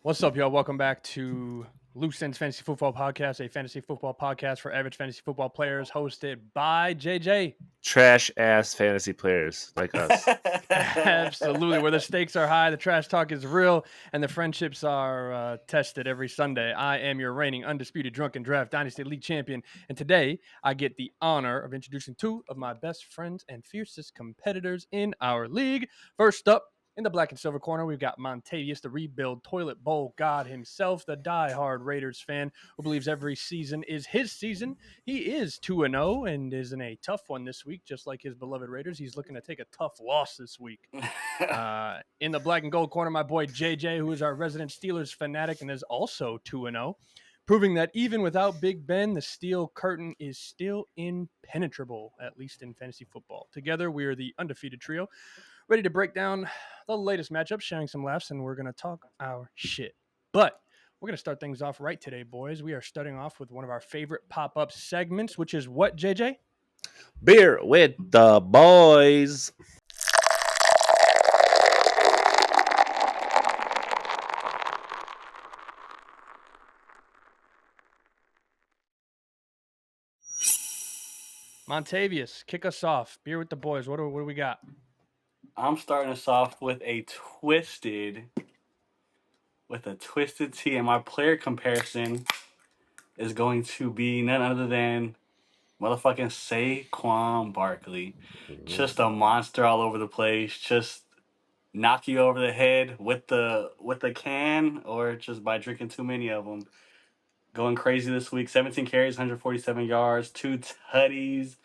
What's up, y'all? Welcome back to Loose Ends Fantasy Football Podcast, a fantasy football podcast for average fantasy football players, hosted by JJ. Trash ass fantasy players like us. Absolutely, where the stakes are high, the trash talk is real, and the friendships are tested every Sunday. I am your reigning undisputed drunken draft dynasty league champion, and today I get the honor of introducing two of my best friends and fiercest competitors in our league. First up, in the black and silver corner, we've got Montavious, the rebuild toilet bowl god himself, the diehard Raiders fan who believes every season is his season. He is 2-0 and is in a tough one this week, just like his beloved Raiders. He's looking to take a tough loss this week. In the black and gold corner, my boy JJ, who is our resident Steelers fanatic and is also 2-0, proving that even without Big Ben, the steel curtain is still impenetrable, at least in fantasy football. Together, we are the undefeated trio, ready to break down the latest matchups, sharing some laughs, and we're going to talk our shit. But we're going to start things off right today, boys. We are starting off with one of our favorite pop-up segments, which is what, JJ? Beer with the boys. Montavious, kick us off. Beer with the boys. What do we got? I'm starting us off with a twisted tea, and my player comparison is going to be none other than motherfucking Saquon Barkley. Just a monster all over the place. Just knock you over the head with the can, or just by drinking too many of them. Going crazy this week. 17 carries, 147 yards, 2 tutties,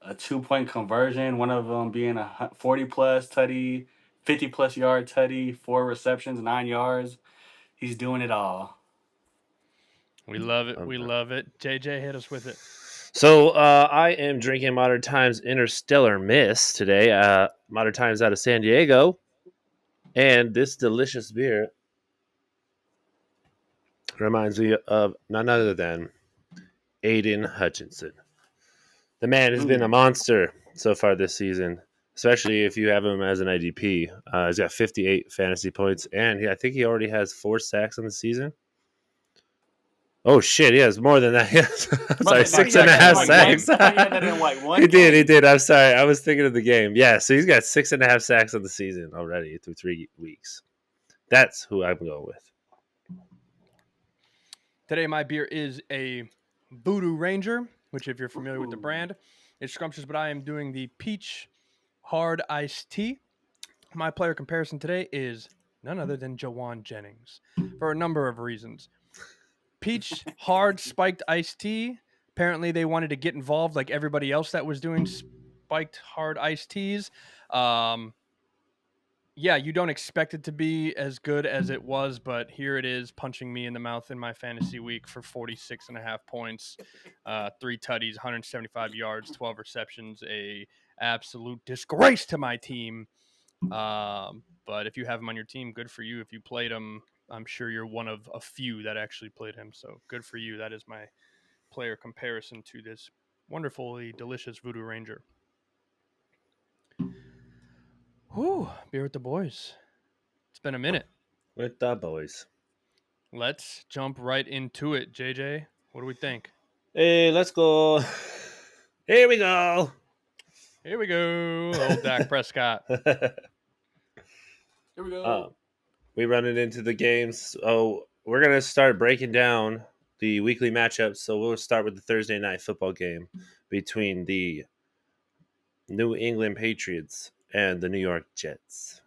a 2-point conversion. One of them being a 40-plus tutty, 50-plus yard tutty, 4 receptions, 9 yards. He's doing it all. We love it. We love it. JJ, hit us with it. So I am drinking Modern Times Interstellar Mist today. Modern Times out of San Diego. And this delicious beer reminds me of none other than Aiden Hutchinson. The man has been a monster so far this season, especially if you have him as an IDP. He's got 58 fantasy points, and I think he already has 4 sacks on the season. Oh, shit, he has more than that. I'm sorry, 6.5 sacks. He did. I'm sorry. I was thinking of the game. Yeah, so he's got 6.5 sacks on the season already through 3 weeks. That's who I'm going with. Today, my beer is a Voodoo Ranger, which, if you're familiar with the brand, it's scrumptious, but I am doing the Peach Hard Iced Tea. My player comparison today is none other than Jawan Jennings for a number of reasons. Peach Hard Spiked Iced Tea. Apparently, they wanted to get involved like everybody else that was doing spiked hard iced teas. Yeah, you don't expect it to be as good as it was, but here it is punching me in the mouth in my fantasy week for 46.5 points, 3 tutties, 175 yards, 12 receptions, a absolute disgrace to my team. But if you have him on your team, good for you. If you played him, I'm sure you're one of a few that actually played him. So good for you. That is my player comparison to this wonderfully delicious Voodoo Ranger. Whew, beer with the boys. It's been a minute. With the boys. Let's jump right into it. JJ, what do we think? Hey, let's go. Here we go. Here we go. Old Dak Prescott. Here we go. We run it into the games. Oh, we're going to start breaking down the weekly matchups. So we'll start with the Thursday night football game between the New England Patriots and the New York Jets.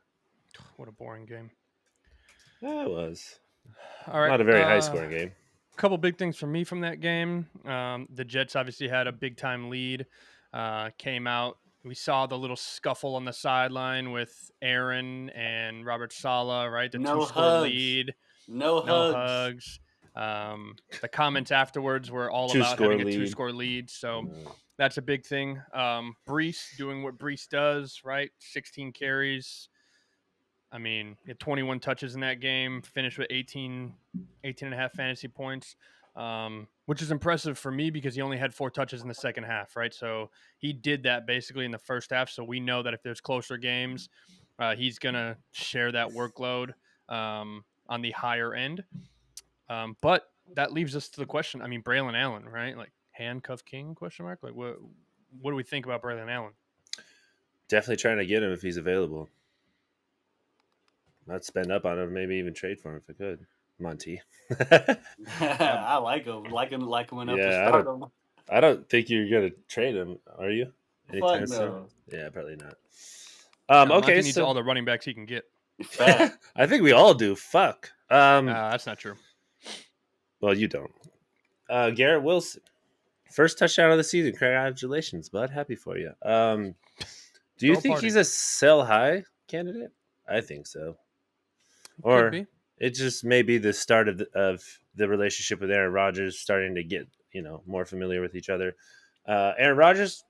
What a boring game. Yeah, it was. All right. Not a very high-scoring game. A couple big things for me from that game. The Jets obviously had a big-time lead. Came out. We saw the little scuffle on the sideline with Aaron and Robert Saleh, right? The No 2-score hugs. lead. No hugs. The comments afterwards were all about having a 2-score lead. So that's a big thing. Brees doing what Brees does, right? 16 carries. I mean, he had 21 touches in that game, finished with 18 and a half fantasy points, which is impressive for me because he only had 4 touches in the second half, right? So he did that basically in the first half. So we know that if there's closer games, he's going to share that workload. on the higher end. But that leaves us to the question. I mean, Braylon Allen, right? Like handcuff king? Question mark. Like what do we think about Braylon Allen? Definitely trying to get him if he's available. I'd spend up on him, maybe even trade for him if I could. Monty. I like him. Like him enough to Yeah, start him. I don't think you're gonna trade him, are you? Fuck Anytime soon? no. Yeah, probably not. Monty Okay, needs so all the running backs he can get. Fact. I think we all do. Fuck. That's not true. Well, you don't. Garrett Wilson, first touchdown of the season. Congratulations, bud. Happy for you. Do you Throw a think party. he's a sell high candidate? I think so. Could Or be. it just may be the start of the relationship with Aaron Rodgers starting to get more familiar with each other. Aaron Rodgers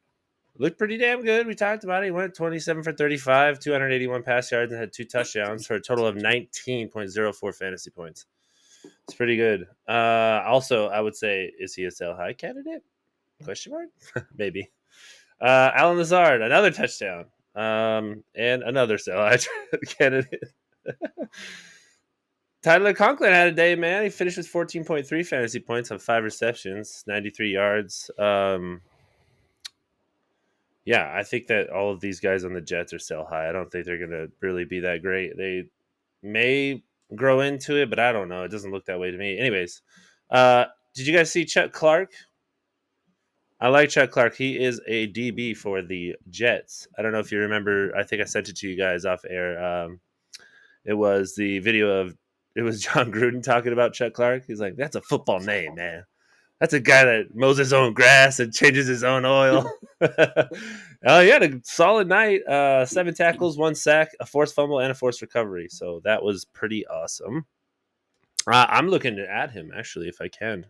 looked pretty damn good. We talked about it. He went 27 for 35, 281 pass yards, and had 2 touchdowns for a total of 19.04 fantasy points. It's pretty good. Also, I would say, is he a sell high candidate? Question mark? Maybe. Alan Lazard, another touchdown. And another sell high candidate. Tyler Conklin had a day, man. He finished with 14.3 fantasy points on 5 receptions, 93 yards. Yeah, I think that all of these guys on the Jets are sell high. I don't think they're going to really be that great. They may grow into it, but I don't know. It doesn't look that way to me. Anyways, did you guys see Chuck Clark? I like Chuck Clark. He is a DB for the Jets. I don't know if you remember. I think I sent it to you guys off air. It was the video of it was John Gruden talking about Chuck Clark. He's like, "That's a football name, man. That's a guy that mows his own grass and changes his own oil." He had a solid night. 7 tackles, 1 sack, a forced fumble, and a forced recovery. So that was pretty awesome. I'm looking to add him actually if I can.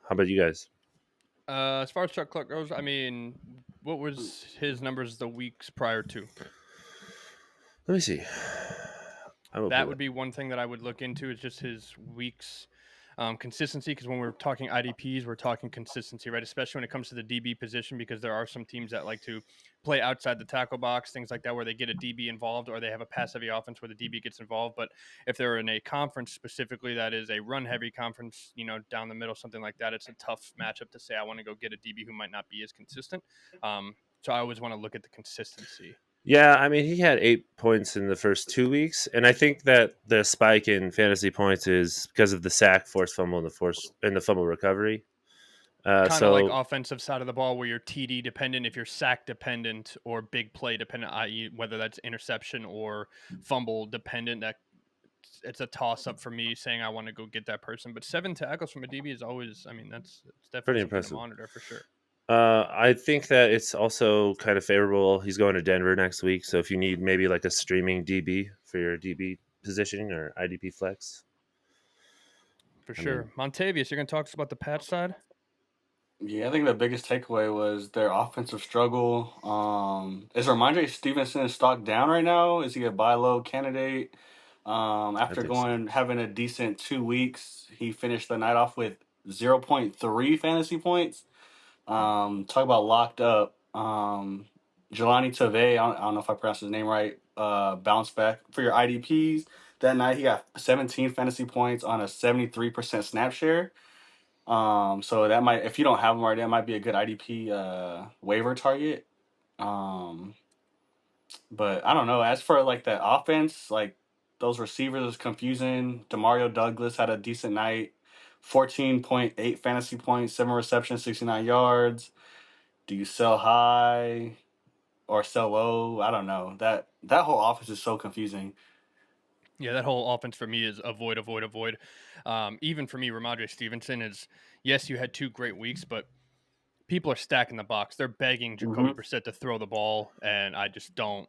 How about you guys? As far as Chuck Clark goes, I mean, what was his numbers the weeks prior to? Let me see. That would be one thing that I would look into is just his weeks consistency. Because when we're talking IDPs, we're talking consistency, right? Especially when it comes to the DB position, because there are some teams that like to play outside the tackle box, things like that, where they get a DB involved or they have a pass-heavy offense where the DB gets involved. But if they're in a conference specifically that is a run-heavy conference, down the middle, something like that, it's a tough matchup to say I want to go get a DB who might not be as consistent. So I always want to look at the consistency. Yeah, I mean, he had 8 points in the first 2 weeks, and I think that the spike in fantasy points is because of the sack, forced fumble, and the fumble recovery. Kind of like offensive side of the ball where you're TD dependent, if you're sack dependent or big play dependent, i.e., whether that's interception or fumble dependent, that it's a toss up for me saying I want to go get that person. But 7 tackles from a DB is always, I mean, it's definitely pretty something impressive to monitor for sure. I think that it's also kind of favorable. He's going to Denver next week, so if you need maybe like a streaming DB for your DB position or IDP flex, For sure. Montavious, you're going to talk to us about the Pats side? Yeah, I think the biggest takeaway was their offensive struggle. Is Ramondre Stevenson stock down right now? Is he a buy low candidate? After think so. having a decent 2 weeks, he finished the night off with 0.3 fantasy points. Talk about locked up. Jelani Tave, I don't know if I pronounced his name right. Bounce back for your IDPs. That night he got 17 fantasy points on a 73% snap share. So that might, if you don't have him already, that might be a good IDP waiver target. But I don't know. As for like the offense, like those receivers is confusing. Demario Douglas had a decent night, 14.8 fantasy points, 7 receptions, 69 yards. Do you sell high or sell low? I don't know. That whole offense is so confusing. Yeah, that whole offense for me is avoid, avoid, avoid. Even for me, Ramondre Stevenson is, yes, you had 2 great weeks, but people are stacking the box. They're begging Jacoby Brissett to throw the ball, and I just don't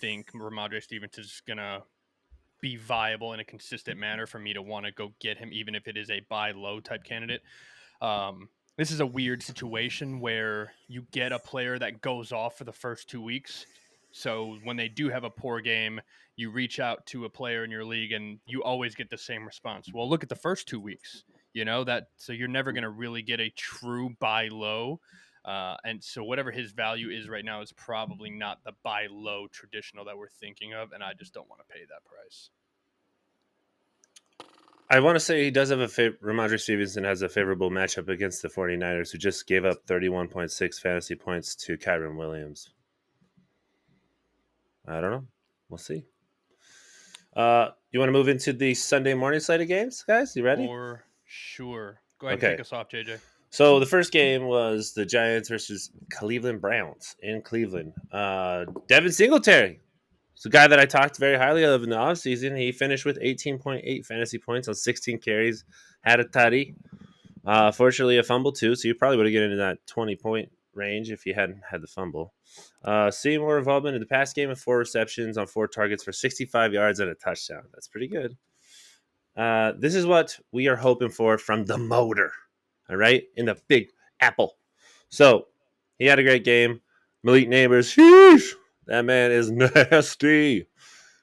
think Ramondre Stevenson is going to be viable in a consistent manner for me to want to go get him, even if it is a buy low type candidate. This is a weird situation where you get a player that goes off for the first 2 weeks. So when they do have a poor game, you reach out to a player in your league and you always get the same response. Well, look at the first 2 weeks, so you're never going to really get a true buy low. And so whatever his value is right now is probably not the buy low traditional that we're thinking of. And I just don't want to pay that price. I want to say he does have Ramondre Stevenson has a favorable matchup against the 49ers, who just gave up 31.6 fantasy points to Kyron Williams. I don't know. We'll see. You want to move into the Sunday morning slate of games, guys? You ready? For sure. Go ahead and Okay. kick us off, JJ. So the first game was the Giants versus Cleveland Browns in Cleveland. Devin Singletary, it's a guy that I talked very highly of in the offseason. He finished with 18.8 fantasy points on 16 carries, had a tutty. Fortunately, a fumble too, so you probably would have gotten into that 20-point range if you hadn't had the fumble. Seeing more involvement in the pass game with 4 receptions on 4 targets for 65 yards and a touchdown. That's pretty good. This is what we are hoping for from the motor. All right, in the Big Apple. So he had a great game. Malik Neighbors, sheesh, that man is nasty.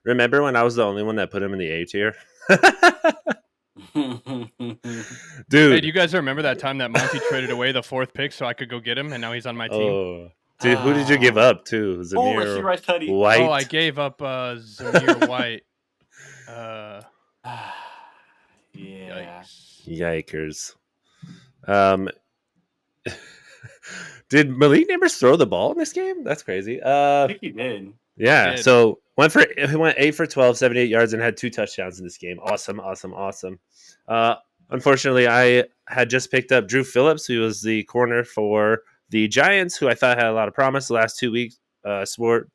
Remember when I was the only one that put him in the A tier? Dude. Hey, do you guys remember that time that Monty traded away the 4th pick so I could go get him, and now he's on my team? Oh, dude, who did you give up to? Rasheed Rice Tutty. White. Oh, I gave up Zamir White. Yeah. Yikers. Did Malik Neighbors throw the ball in this game? That's crazy. I think he did. Yeah, He did. so he went 8 for 12, 78 yards, and had 2 touchdowns in this game. Awesome. Unfortunately, I had just picked up Drew Phillips, who was the corner for the Giants, who I thought had a lot of promise the last 2 weeks. Scored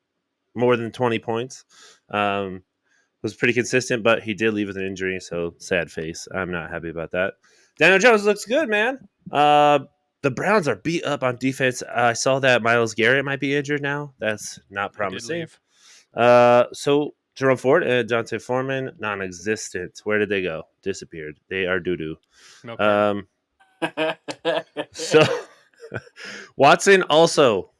more than 20 points. Was pretty consistent, but he did leave with an injury, so sad face. I'm not happy about that. Daniel Jones looks good, man. The Browns are beat up on defense. I saw that Myles Garrett might be injured now. That's not promising. So Jerome Ford and Dante Foreman, non-existent. Where did they go? Disappeared. They are doo-doo. So Watson also,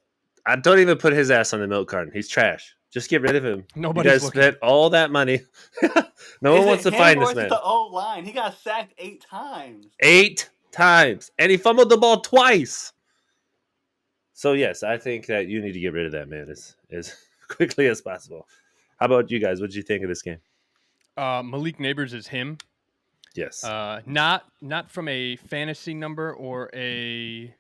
I don't even put his ass on the milk carton. He's trash. Just get rid of him. Nobody's you guys looking. spent all that money. No one wants to find this man. The O-line. He got sacked 8 times. 8 times. And he fumbled the ball twice. So, yes, I think that you need to get rid of that man as quickly as possible. How about you guys? What did you think of this game? Malik Neighbors is him. Yes. Not from a fantasy number or a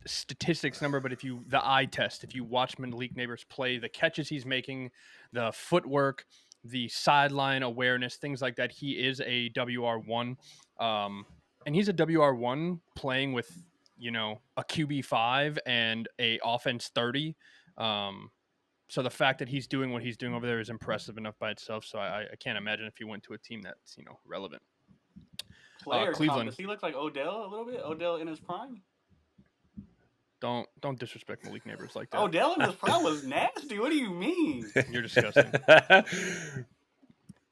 statistics number, but the eye test, if you watch Malik Neighbors play, the catches he's making, the footwork, the sideline awareness, things like that, he is a WR1. And he's a WR1 playing with, a QB5 and a offense 30. So the fact that he's doing what he's doing over there is impressive enough by itself. So I can't imagine if he went to a team that's, relevant. Cleveland. Does he look like Odell a little bit? Odell in his prime? Don't disrespect Malik Neighbors like that. Odell in his prime was nasty. What do you mean? You're disgusting.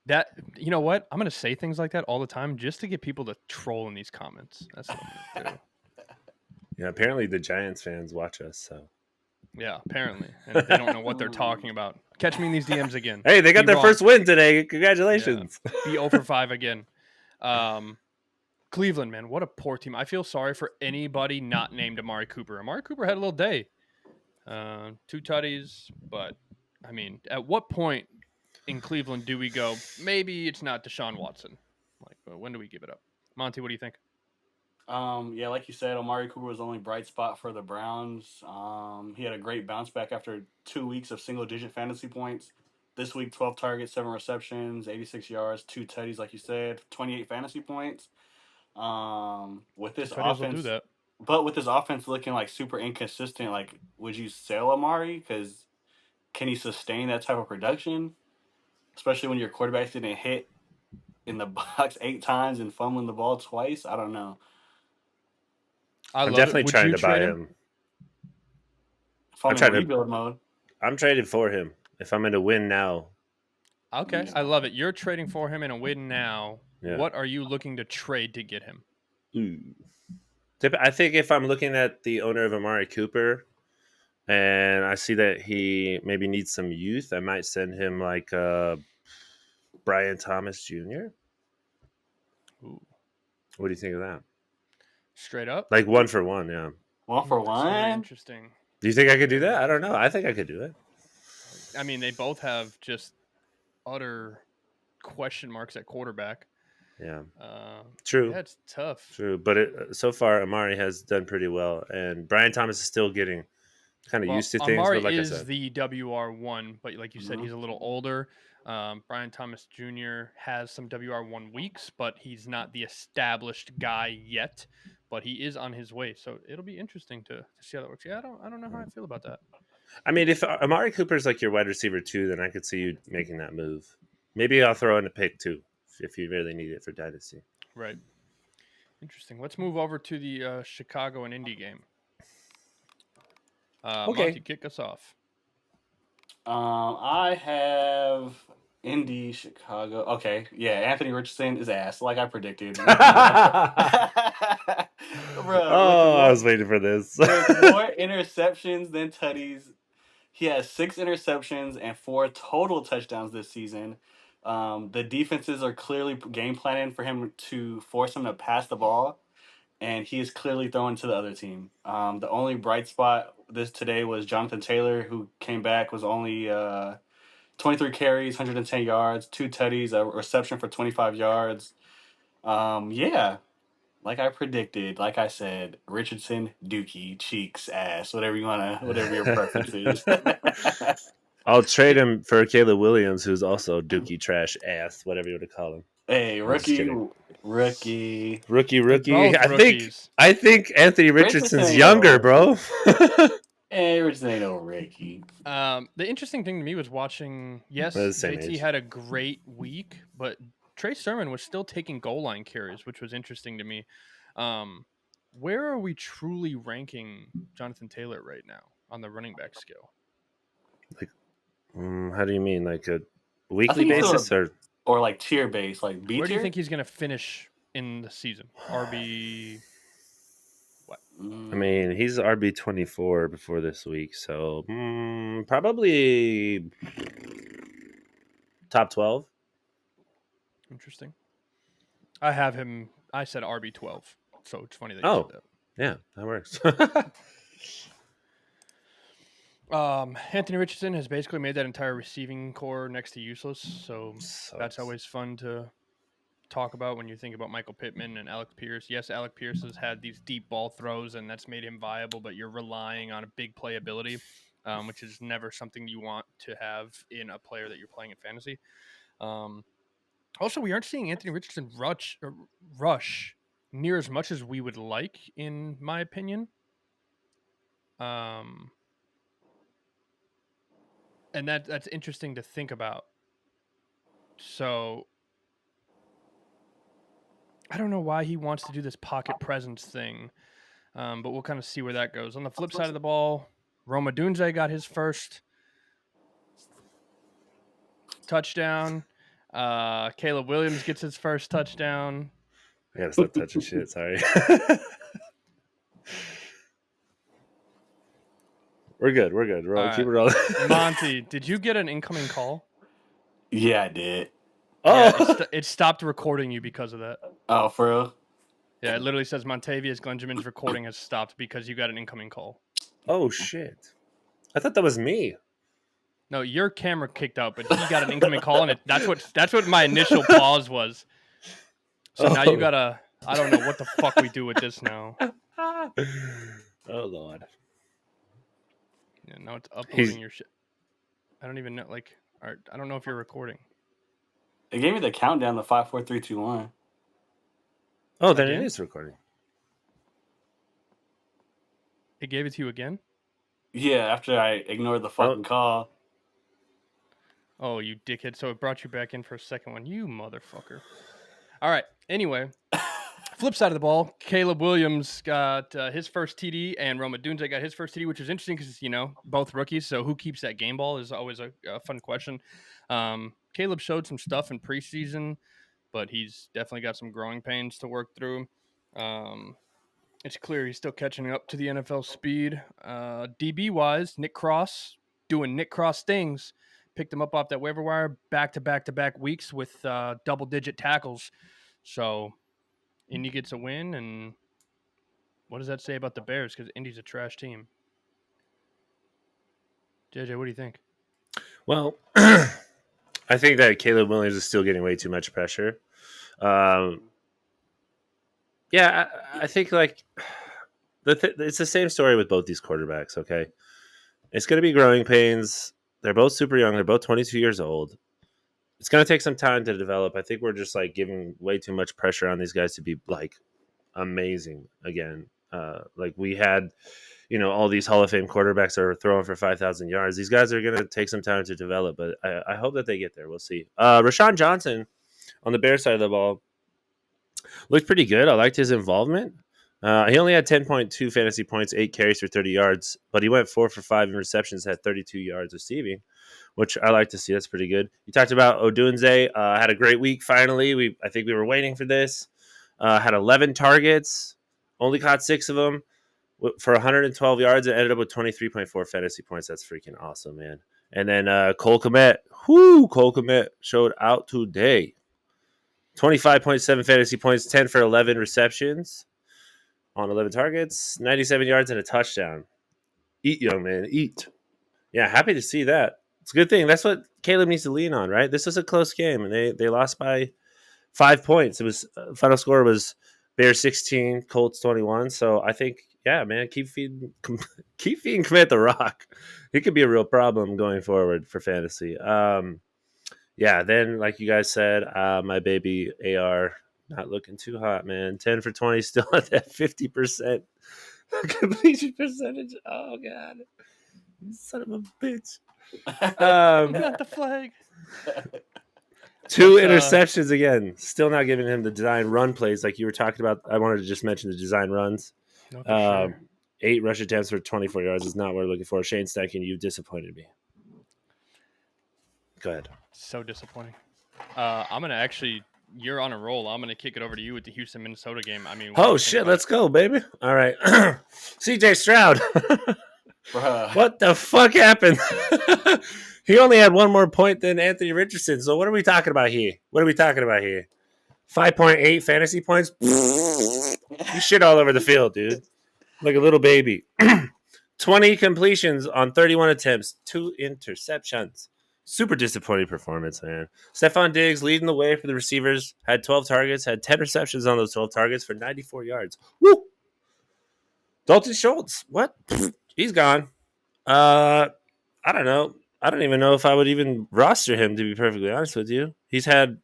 That, you know what? I'm going to say things like that all the time just to get people to troll in these comments. That's what I'm going to do. Yeah, apparently the Giants fans watch us, so. Yeah, apparently. And they don't know what they're talking about. Catch me in these DMs again. Hey, they got their first win today. Congratulations. Yeah. Be 0-for-5 again. Cleveland, man, what a poor team. I feel sorry for anybody not named Amari Cooper. Amari Cooper had a little day. 2 tutties, but, I mean, at what point in Cleveland do we go, maybe it's not Deshaun Watson? Like, when do we give it up? Monty, what do you think? Yeah, like you said, Amari Cooper was the only bright spot for the Browns. He had a great bounce back after 2 weeks of single-digit fantasy points. This week, 12 targets, 7 receptions, 86 yards, 2 tutties, like you said, 28 fantasy points. With this offense, will do that. But with this offense looking like super inconsistent, like, would you sell Amari? Because can he sustain that type of production? Especially when your quarterback didn't hit in the box 8 times and fumbling the ball twice? I don't know. I'm definitely trying to buy him. I'm trying to rebuild mode. I'm trading for him if I'm going to win now. Okay, I love it. You're trading for him in a win now. Yeah. What are you looking to trade to get him? I think if I'm looking at the owner of Amari Cooper and I see that he maybe needs some youth, I might send him like Brian Thomas Jr. Ooh. What do you think of that? Straight up? Like 1 for 1, yeah. 1 for 1? Very interesting. Do you think I could do that? I don't know. I think I could do it. I mean, they both have just utter question marks at quarterback. Yeah, Uh, true. Yeah, it's tough. True, but so far Amari has done pretty well, and Brian Thomas is still getting kind of Well, used to things. But Amari like I is said, the WR1, but like you said, Mhm. he's a little older. Brian Thomas Jr. has some WR1 weeks, but he's not the established guy yet. But he is on his way, so it'll be interesting to see how that works. Yeah, I don't know how I feel about that. I mean, if Amari Cooper's like your wide receiver too, then I could see you making that move. Maybe I'll throw in a pick too if you really need it for dynasty. Right. Interesting. Let's move over to the Chicago and Indy game. Monty, Okay. kick us off. I have Indy, Chicago. Okay, yeah, Anthony Richardson is ass, like I predicted. Bro, Oh, I was waiting for this. with more interceptions than tutties. He has 6 interceptions and 4 total touchdowns this season. The defenses are clearly game planning for him to force him to pass the ball, and he is clearly throwing to the other team. The only bright spot today was Jonathan Taylor, who came back, was only 23 carries, 110 yards, 2 tutties, a reception for 25 yards. Yeah, like I predicted, like I said, Richardson, Dookie, Cheeks, ass, whatever your preference is. I'll trade him for Caleb Williams, who's also Dookie trash ass, whatever you want to call him. Hey, I'm just kidding. rookie. Rookie. They're both I rookies. think Anthony Richardson Richardson's ain't no younger, rookie. bro. Hey, Richardson ain't no rookie. The interesting thing to me was watching. Yes, They're the same JT age. had a great week, but Trey Sermon was still taking goal line carries, which was interesting to me. Where are we truly ranking Jonathan Taylor right now on the running back scale? How do you mean, like a I weekly think he's basis, still or or like tier base, like B Where do you tier. think he's going to finish in the season? RB what? I mean, he's RB 24 before this week, so probably top 12. Interesting. I have him. I said RB12, so it's funny that you Oh, said yeah, that works. that. Anthony Richardson has basically made that entire receiving core next to useless, so that's Sucks. always fun to talk about when you think about Michael Pittman and Alec Pierce. Yes, Alec Pierce has had these deep ball throws, and that's made him viable, but you're relying on a big playability, which is never something you want to have in a player that you're playing in fantasy. Also, we aren't seeing Anthony Richardson rush near as much as we would like, in my opinion. And that's interesting to think about. So I don't know why he wants to do this pocket presence thing, but we'll kind of see where that goes. On the flip side of the ball, Roma Dunze got his first touchdown. Caleb Williams gets his first touchdown. I gotta stop touching shit. Sorry. We're good. We're All rolling. Keep it right. rolling. Monty, did you get an incoming call? Yeah, I did. Yeah, Oh, it stopped recording you because of that. Oh, for real? Yeah, it literally says Montavious Glenjamin's recording has stopped because you got an incoming call. oh shit! I thought that was me. No, your camera kicked out, but he got an incoming call, and that's what my initial pause was. So now you gotta. I don't know what the fuck we do with this now. Oh lord. Yeah, now it's uploading your shit. I don't even know. Like, all right, I don't know if you're recording. It gave me the countdown to 5, 4, 3, 2, 1. Oh, then Again? it is recording. It gave it to you again? Yeah, after I ignored the fucking call. Oh, you dickhead. So it brought you back in for a second one. You motherfucker. All right. Anyway, flip side of the ball, Caleb Williams got his first TD, and Roma Dunze got his first TD, which was interesting because, both rookies. So who keeps that game ball is always a fun question. Caleb showed some stuff in preseason, but he's definitely got some growing pains to work through. It's clear he's still catching up to the NFL speed. DB-wise, Nick Cross doing Nick Cross things. Picked him up off that waiver wire back-to-back weeks with double-digit tackles. So Indy gets a win, and what does that say about the Bears? Because Indy's a trash team. JJ, what do you think? Well, I think that Caleb Williams is still getting way too much pressure. Um, yeah, I think like it's the same story with both these quarterbacks. Okay, it's going to be growing pains. They're both super young. They're both 22 years old. It's going to take some time to develop. I think we're just like giving way too much pressure on these guys to be like amazing again. Like we had, all these Hall of Fame quarterbacks are throwing for 5,000 yards. These guys are going to take some time to develop, but I hope that they get there. We'll see. Rashawn Johnson on the Bears side of the ball looked pretty good. I liked his involvement. He only had 10.2 fantasy points, 8 carries for 30 yards, but he went 4 for 5 in receptions, had 32 yards receiving, which I like to see. That's pretty good. You talked about Odunze. Had a great week finally. I think we were waiting for this. Had 11 targets, only caught 6 of them for 112 yards and ended up with 23.4 fantasy points. That's freaking awesome, man. And then Cole Kmet. Cole Kmet showed out today. 25.7 fantasy points, 10 for 11 receptions on 11 targets, 97 yards and a touchdown. Eat, young man, eat. Yeah, happy to see that. It's a good thing. That's what Caleb needs to lean on, right? This was a close game, and they lost by 5 points. It was final score was Bears 16, Colts 21. So I think, yeah, man, keep feeding Kmet the rock. He could be a real problem going forward for fantasy. Yeah, then like you guys said, my baby AR not looking too hot, man. 10 for 20, still at that 50% completion percentage. Oh god, you son of a bitch. Not the flag. 2 What's, interceptions again. Still not giving him the design run plays like you were talking about. I wanted to just mention the design runs. No, for sure. 8 rush attempts for 24 yards is not what we're looking for. Shane Steichen, you've disappointed me. Go ahead. So disappointing. I'm gonna actually. You're on a roll. I'm gonna kick it over to you with the Houston Minnesota game. I mean, what do Oh you think shit, about let's go, baby. All right. CJ Stroud. Bruh. What the fuck happened? He only had one more point than Anthony Richardson. So what are we talking about here? 5.8 fantasy points? You shit all over the field, dude. Like a little baby. 20 completions on 31 attempts, 2 interceptions. Super disappointing performance, man. Stephon Diggs leading the way for the receivers. Had 12 targets, had 10 receptions on those 12 targets for 94 yards. Woo! Dalton Schultz, what? He's gone. I don't know. I don't even know if I would even roster him, to be perfectly honest with you. He's had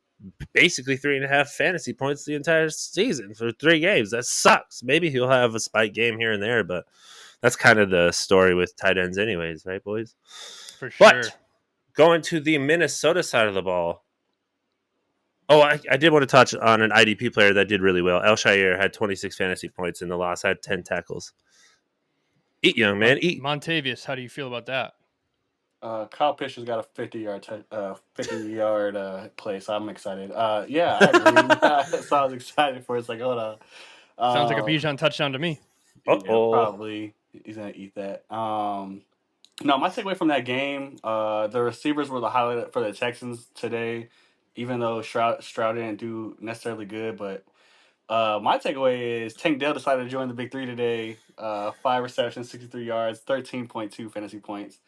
basically 3.5 fantasy points the entire season for 3 games. That sucks. Maybe he'll have a spike game here and there, but that's kind of the story with tight ends anyways, right, boys? For sure. But going to the Minnesota side of the ball. Oh, I did want to touch on an IDP player that did really well. El Shair had 26 fantasy points in the loss, had 10 tackles. Eat, young man, eat. Montavious, how do you feel about that? Kyle Pitts has got a 50-yard play, so I'm excited. Yeah, I agree. So I was excited for it. It's like, hold on. Sounds like a Bijan touchdown to me. Yeah, Uh-oh. probably he's gonna eat that. No, my takeaway from that game, the receivers were the highlight for the Texans today, even though Stroud didn't do necessarily good. But my takeaway is Tank Dell decided to join the Big Three today. 5 receptions, 63 yards, 13.2 fantasy points,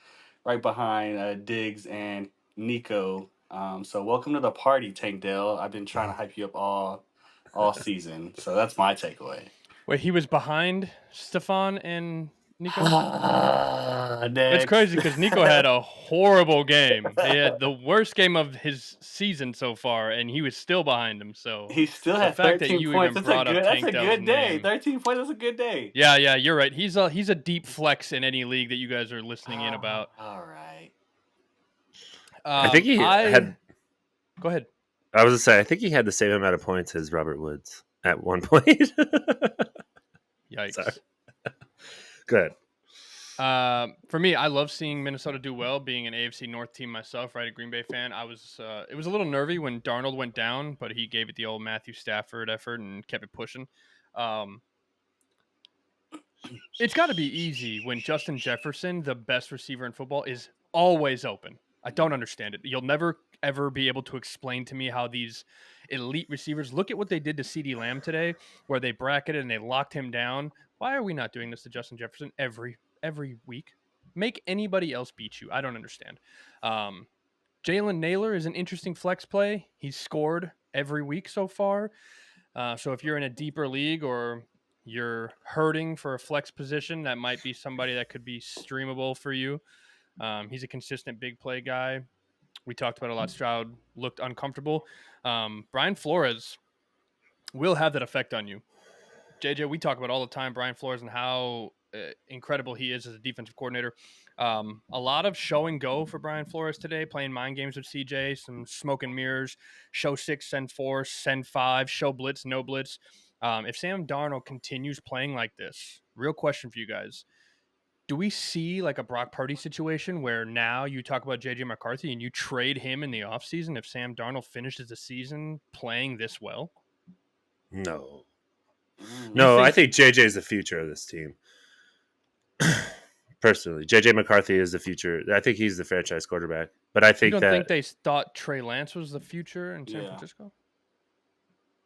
right behind Diggs and Nico. So welcome to the party, Tank Dell. I've been trying to hype you up all season. So that's my takeaway. Wait, he was behind Stefan and Nico? It's Next. crazy because Nico had a horrible game. He had the worst game of his season so far, and he was still behind him. So He still the had fact that 13 you points. even That's brought up that's Tank a Dell's good day. name. 13 points is a good day. Yeah, you're right. He's a deep flex in any league that you guys are listening in about. All right. I think he had. Go ahead. I was going to say, I think he had the same amount of points as Robert Woods at one point. Yikes. Sorry. Go ahead. For me, I love seeing Minnesota do well. Being an AFC North team myself, right, a Green Bay fan, I was. It was a little nervy when Darnold went down, but he gave it the old Matthew Stafford effort and kept it pushing. It's got to be easy when Justin Jefferson, the best receiver in football, is always open. I don't understand it. You'll never, ever be able to explain to me how these elite receivers, look at what they did to CeeDee Lamb today, where they bracketed and they locked him down. Why are we not doing this to Justin Jefferson every week? Make anybody else beat you. I don't understand. Jalen Naylor is an interesting flex play. He's scored every week so far. So if you're in a deeper league or you're hurting for a flex position, that might be somebody that could be streamable for you. He's a consistent big play guy. We talked about a lot. Stroud looked uncomfortable. Brian Flores will have that effect on you. JJ, we talk about all the time Brian Flores and how incredible he is as a defensive coordinator. A lot of show and go for Brian Flores today, playing mind games with CJ, some smoke and mirrors, show 6, send 4, send 5, show blitz, no blitz. If Sam Darnold continues playing like this, real question for you guys. Do we see like a Brock Purdy situation where now you talk about JJ McCarthy and you trade him in the offseason if Sam Darnold finishes the season playing this well? No. Mm. No, I think JJ is the future of this team. Personally, JJ McCarthy is the future. I think he's the franchise quarterback. But I You think don't think they thought Trey Lance was the future in San Yeah. Francisco?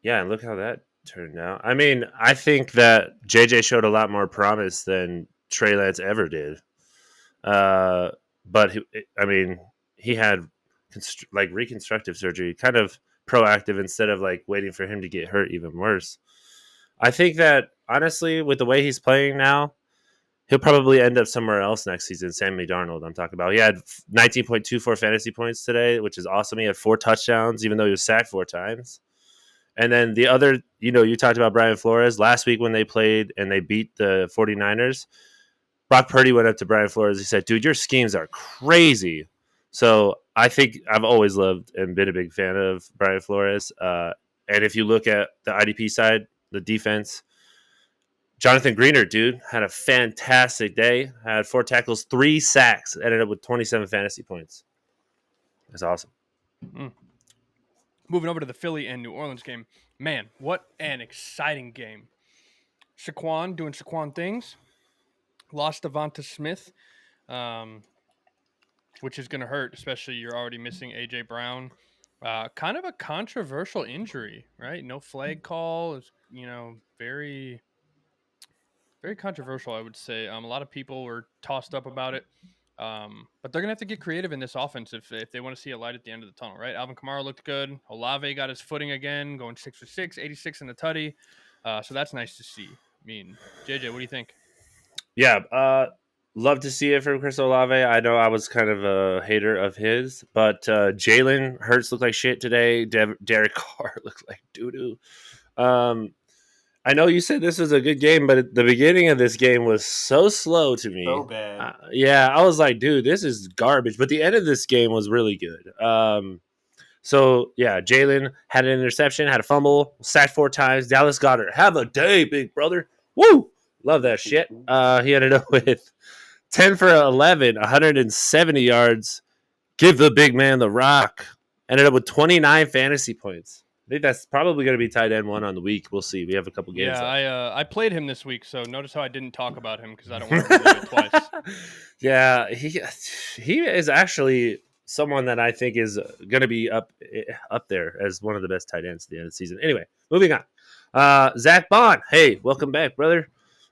yeah, and look how that turned out. I mean, I think that JJ showed a lot more promise than Trey Lance ever did. But he had like reconstructive surgery, kind of proactive instead of like waiting for him to get hurt even worse. I think that honestly, with the way he's playing now, he'll probably end up somewhere else next season. Sammy Darnold, I'm talking about. He had 19.24 fantasy points today, which is awesome. He had 4 touchdowns, even though he was sacked 4 times. And then the other, you talked about Brian Flores last week when they played and they beat the 49ers. Brock Purdy went up to Brian Flores. He said, dude, your schemes are crazy. So I think I've always loved and been a big fan of Brian Flores. And if you look at the IDP side, the defense, Jonathan Greener, dude, had a fantastic day. Had 4 tackles, 3 sacks, ended up with 27 fantasy points. That's awesome. Moving over to the Philly and New Orleans game. Man, what an exciting game. Saquon doing Saquon things. Lost Devonta Smith, which is going to hurt, especially you're already missing A.J. Brown. Kind of a controversial injury, right? No flag call. Is very, very controversial, I would say. A lot of people were tossed up about it. But they're going to have to get creative in this offense if they want to see a light at the end of the tunnel, right? Alvin Kamara looked good. Olave got his footing again, going 6 for 6, 86 in the tutty. So that's nice to see. I mean, JJ, what do you think? Yeah, love to see it from Chris Olave. I know I was kind of a hater of his, but Jalen Hurts looked like shit today. Derek Carr looked like doo-doo. I know you said this was a good game, but the beginning of this game was so slow to me. So bad. I was like, dude, this is garbage. But the end of this game was really good. Jalen had an interception, had a fumble, sacked 4 times. Dallas Goedert, have a day, big brother. Woo! Love that shit. He ended up with 10 for 11, 170 yards. Give the big man the rock. Ended up with 29 fantasy points. I think that's probably going to be tight end 1 on the week. We'll see. We have a couple games. Yeah, I played him this week, so notice how I didn't talk about him because I don't want to relive it twice. Yeah, he is actually someone that I think is going to be up there as one of the best tight ends at the end of the season. Anyway, moving on. Zach Bond, hey, welcome back, brother.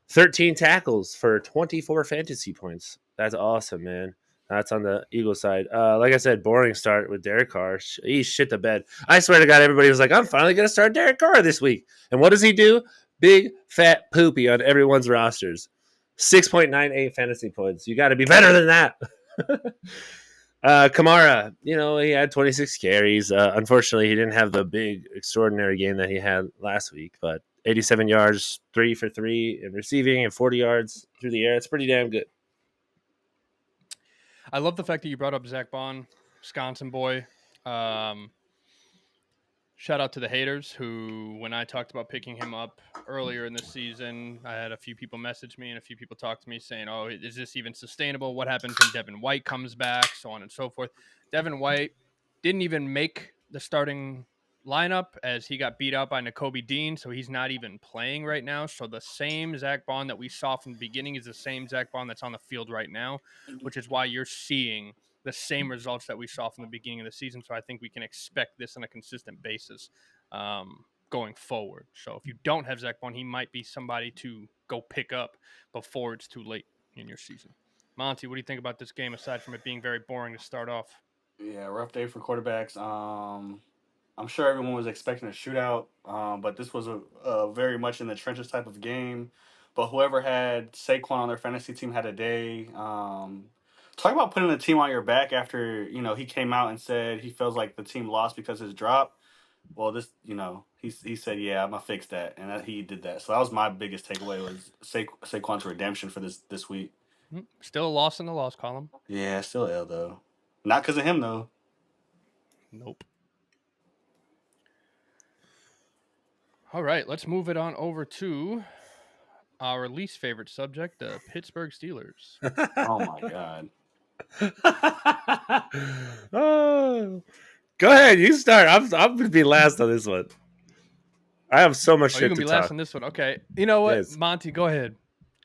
13 tackles for 24 fantasy points. That's awesome, man. That's on the Eagles side. Like I said, boring start with Derek Carr. He shit the bed. I swear to God, everybody was like, I'm finally going to start Derek Carr this week. And what does he do? Big, fat poopy on everyone's rosters. 6.98 fantasy points. You got to be better than that. Kamara, he had 26 carries. Unfortunately, he didn't have the big, extraordinary game that he had last week, but 87 yards, 3 for 3 in receiving, and 40 yards through the air. It's pretty damn good. I love the fact that you brought up Zach Bond, Wisconsin boy. Shout out to the haters who, when I talked about picking him up earlier in the season, I had a few people message me and a few people talk to me saying, oh, is this even sustainable? What happens when Devin White comes back? So on and so forth. Devin White didn't even make the starting lineup as he got beat out by Nakobe Dean, so he's not even playing right now. So the same Zach Bond that we saw from the beginning is the same Zach Bond that's on the field right now, which is why you're seeing the same results that we saw from the beginning of the season. So I think we can expect this on a consistent basis going forward. So if you don't have Zach Bond, he might be somebody to go pick up before it's too late in your season. Monty, what do you think about this game aside from it being very boring to start off? Yeah, rough day for quarterbacks. I'm sure everyone was expecting a shootout, but this was a very much in the trenches type of game. But whoever had Saquon on their fantasy team had a day. Talk about putting the team on your back after he came out and said he feels like the team lost because his drop. Well, this he said yeah, I'm gonna fix that, and he did that. So that was my biggest takeaway was Saquon's redemption for this week. Still a loss in the loss column. Yeah, still L though, not because of him though. Nope. All right, let's move it on over to our least favorite subject, the Pittsburgh Steelers. Oh my god. Oh. Go ahead, you start. I'm gonna be last on this one. I have so much Oh, you're shit gonna to be last talk. on this one. Okay. You know what, Yes. Monty? Go ahead.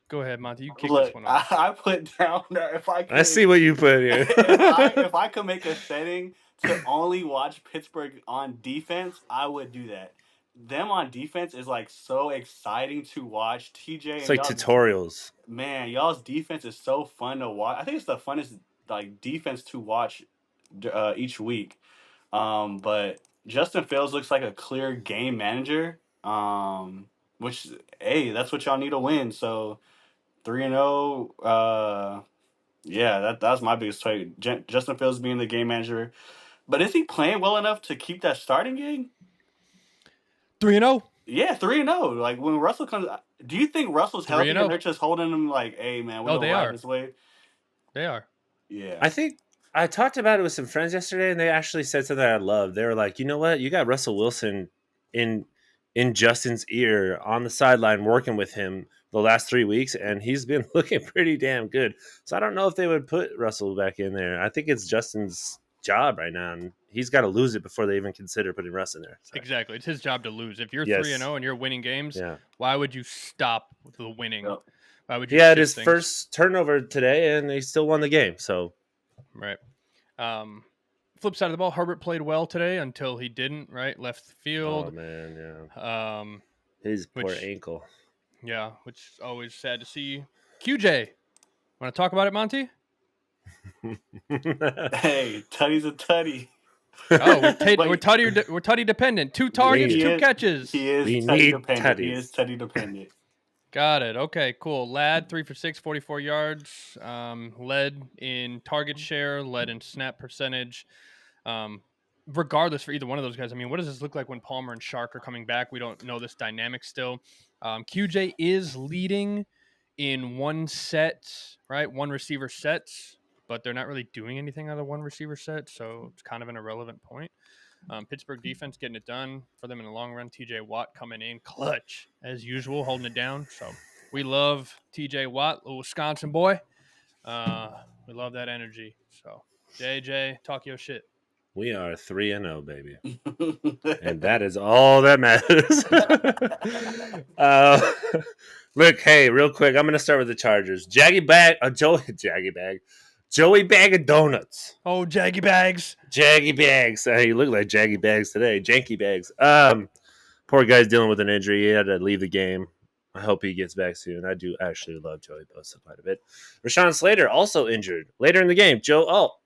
Go ahead, Monty. You kick this Look, one off. I put down that if I could, I see what you put here. if I could make a setting to only watch Pittsburgh on defense, I would do that. Them on defense is like so exciting to watch. TJ It's and like y'all, tutorials. man, y'all's defense is so fun to watch. I think it's the funnest like defense to watch each week. But Justin Fields looks like a clear game manager. Which hey, that's what y'all need to win. So 3-0. Yeah, that's my biggest take. Justin Fields being the game manager, but is he playing well enough to keep that starting gig? 3-0. Yeah, 3-0. Like when Russell comes, do you think Russell's healthy and 3-0. they're just holding him like, hey man, we're Oh, gonna they ride are. this way? They are. Yeah, I think I talked about it with some friends yesterday, and they actually said something I love. They were like, "You know what? You got Russell Wilson in Justin's ear on the sideline, working with him the last 3 weeks, and he's been looking pretty damn good." So I don't know if they would put Russell back in there. I think it's Justin's job right now, and he's got to lose it before they even consider putting Russ in there. So. Exactly. It's his job to lose. If you're Yes. 3-0 and you're winning games, Yeah. why would you stop the winning? Yep. Why would He you had shift his things? first turnover today, and he still won the game. So Right. Flip side of the ball, Herbert played well today until he didn't, right? Left the oh field. man, yeah, Um, his poor which- ankle. yeah, which is always sad to see. QJ, want to talk about it, Monty? hey, Tutty's a Tutty. Oh, we're But Tutty dependent. 2 targets, We- 2 catches. He is We Tutty need dependent. He Tutties. is Tutty dependent. Got it. Okay, cool. Ladd, 3 for 6, 44 yards. Led in target share, led in snap percentage. Regardless for either one of those guys, I mean, what does this look like when Palmer and Shark are coming back? We don't know this dynamic still. QJ is leading in one set, right? One receiver sets, but they're not really doing anything out of one receiver set, so it's kind of an irrelevant point. Pittsburgh defense getting it done for them in the long run. TJ Watt coming in clutch as usual, holding it down. So we love TJ Watt, little Wisconsin boy. We love that energy. So JJ, talk your shit. We are 3-0, baby, and that is all that matters. Look, hey, real quick, I'm gonna start with the Chargers. Joey Bag of Donuts. Oh, Jaggy Bags. Jaggy Bags. You look like Jaggy Bags today. Janky Bags. Poor guy's dealing with an injury. He had to leave the game. I hope he gets back soon. I do actually love Joey Bosa quite a bit. Rashawn Slater also injured later in the game.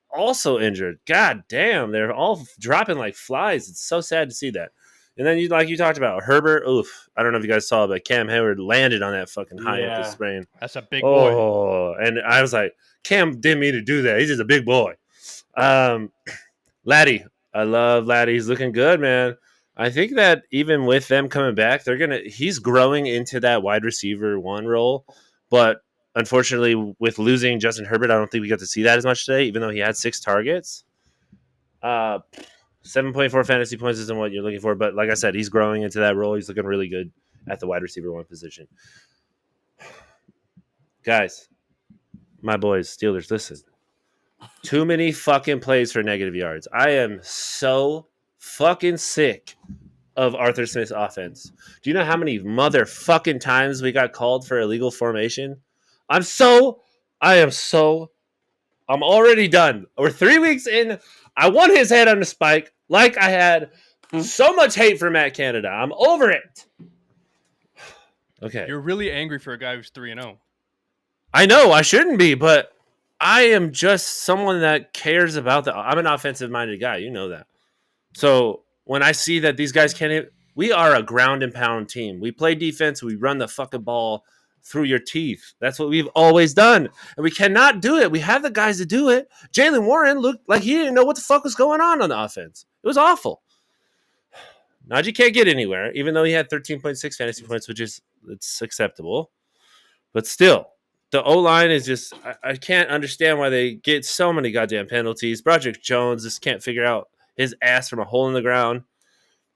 Also injured. God damn, they're all dropping like flies. It's so sad to see that. And then you talked about Herbert. Oof, I don't know if you guys saw, but Cam Hayward landed on that fucking high ankle Yeah. sprain. That's a big boy. Oh, and I was like, Cam didn't mean to do that. He's just a big boy. Laddie, I love Laddie. He's looking good, man. I think that even with them coming back, he's growing into that wide receiver 1 role. But unfortunately, with losing Justin Herbert, I don't think we got to see that as much today, even though he had 6 targets. 7.4 fantasy points isn't what you're looking for, but like I said, he's growing into that role. He's looking really good at the wide receiver 1 position. Guys, my boys, Steelers, listen. Too many fucking plays for negative yards. I am so fucking sick of Arthur Smith's offense. Do you know how many motherfucking times we got called for illegal formation? I'm already done. We're 3 weeks in. I want his head on the spike like I had so much hate for Matt Canada. I'm over it. Okay. You're really angry for a guy who's 3-0. I know I shouldn't be, but I am just someone that cares about the. I'm an offensive minded guy. You know that. So when I see that these guys can't, we are a ground and pound team. We play defense. We run the fucking ball through your teeth. That's what we've always done, and we cannot do it. We have the guys to do it. Jalen Warren looked like he didn't know what the fuck was going on the offense. It was awful. Najee can't get anywhere, even though he had 13.6 fantasy points, which is it's acceptable. But still, the O line is just I can't understand why they get so many goddamn penalties. Broderick Jones just can't figure out his ass from a hole in the ground.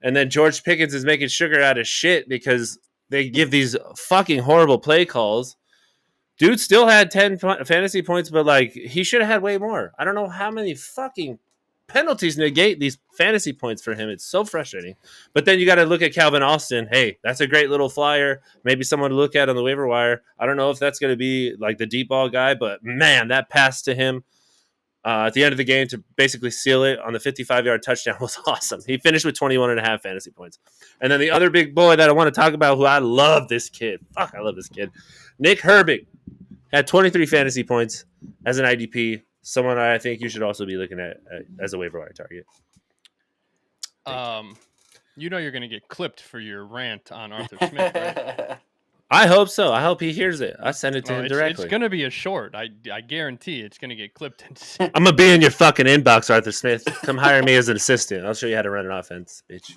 And then George Pickens is making sugar out of shit because they give these fucking horrible play calls. Dude still had 10 fantasy points, but like he should have had way more. I don't know how many fucking penalties negate these fantasy points for him. It's so frustrating. But then you got to look at Calvin Austin. Hey, that's a great little flyer. Maybe someone to look at on the waiver wire. I don't know if that's going to be like the deep ball guy, but man, that pass to him at the end of the game to basically seal it on the 55-yard touchdown was awesome. He finished with 21.5 fantasy points. And then the other big boy that I want to talk about, who I love this kid. Fuck, I love this kid. Nick Herbig had 23 fantasy points as an IDP. Someone I think you should also be looking at as a waiver wire target. You know you're going to get clipped for your rant on Arthur Smith, right? I hope so. I hope he hears it. I send it to him directly. It's going to be a short. I guarantee it's going to get clipped. I'm going to be in your fucking inbox, Arthur Smith. Come hire me as an assistant. I'll show you how to run an offense, bitch.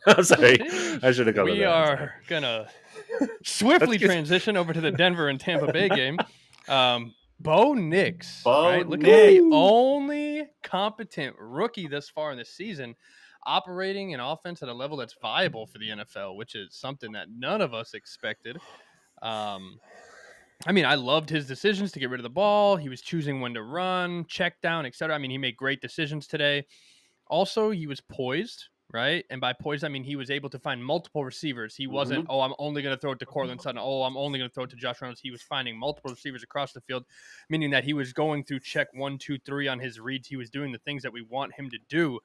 I'm sorry. I should have called it that. We are going to swiftly transition over to the Denver and Tampa Bay game. Bo Nix, right? Look at the only competent rookie thus far in the season operating an offense at a level that's viable for the NFL, which is something that none of us expected. I mean, I loved his decisions to get rid of the ball. He was choosing when to run, check down, etc. I mean, he made great decisions today. Also, he was poised, right? And by poised, I mean he was able to find multiple receivers. He wasn't, I'm only going to throw it to Cortland Sutton. I'm only going to throw it to Josh Reynolds. He was finding multiple receivers across the field, meaning that he was going through check 1, 2, 3 on his reads. He was doing the things that we want him to do.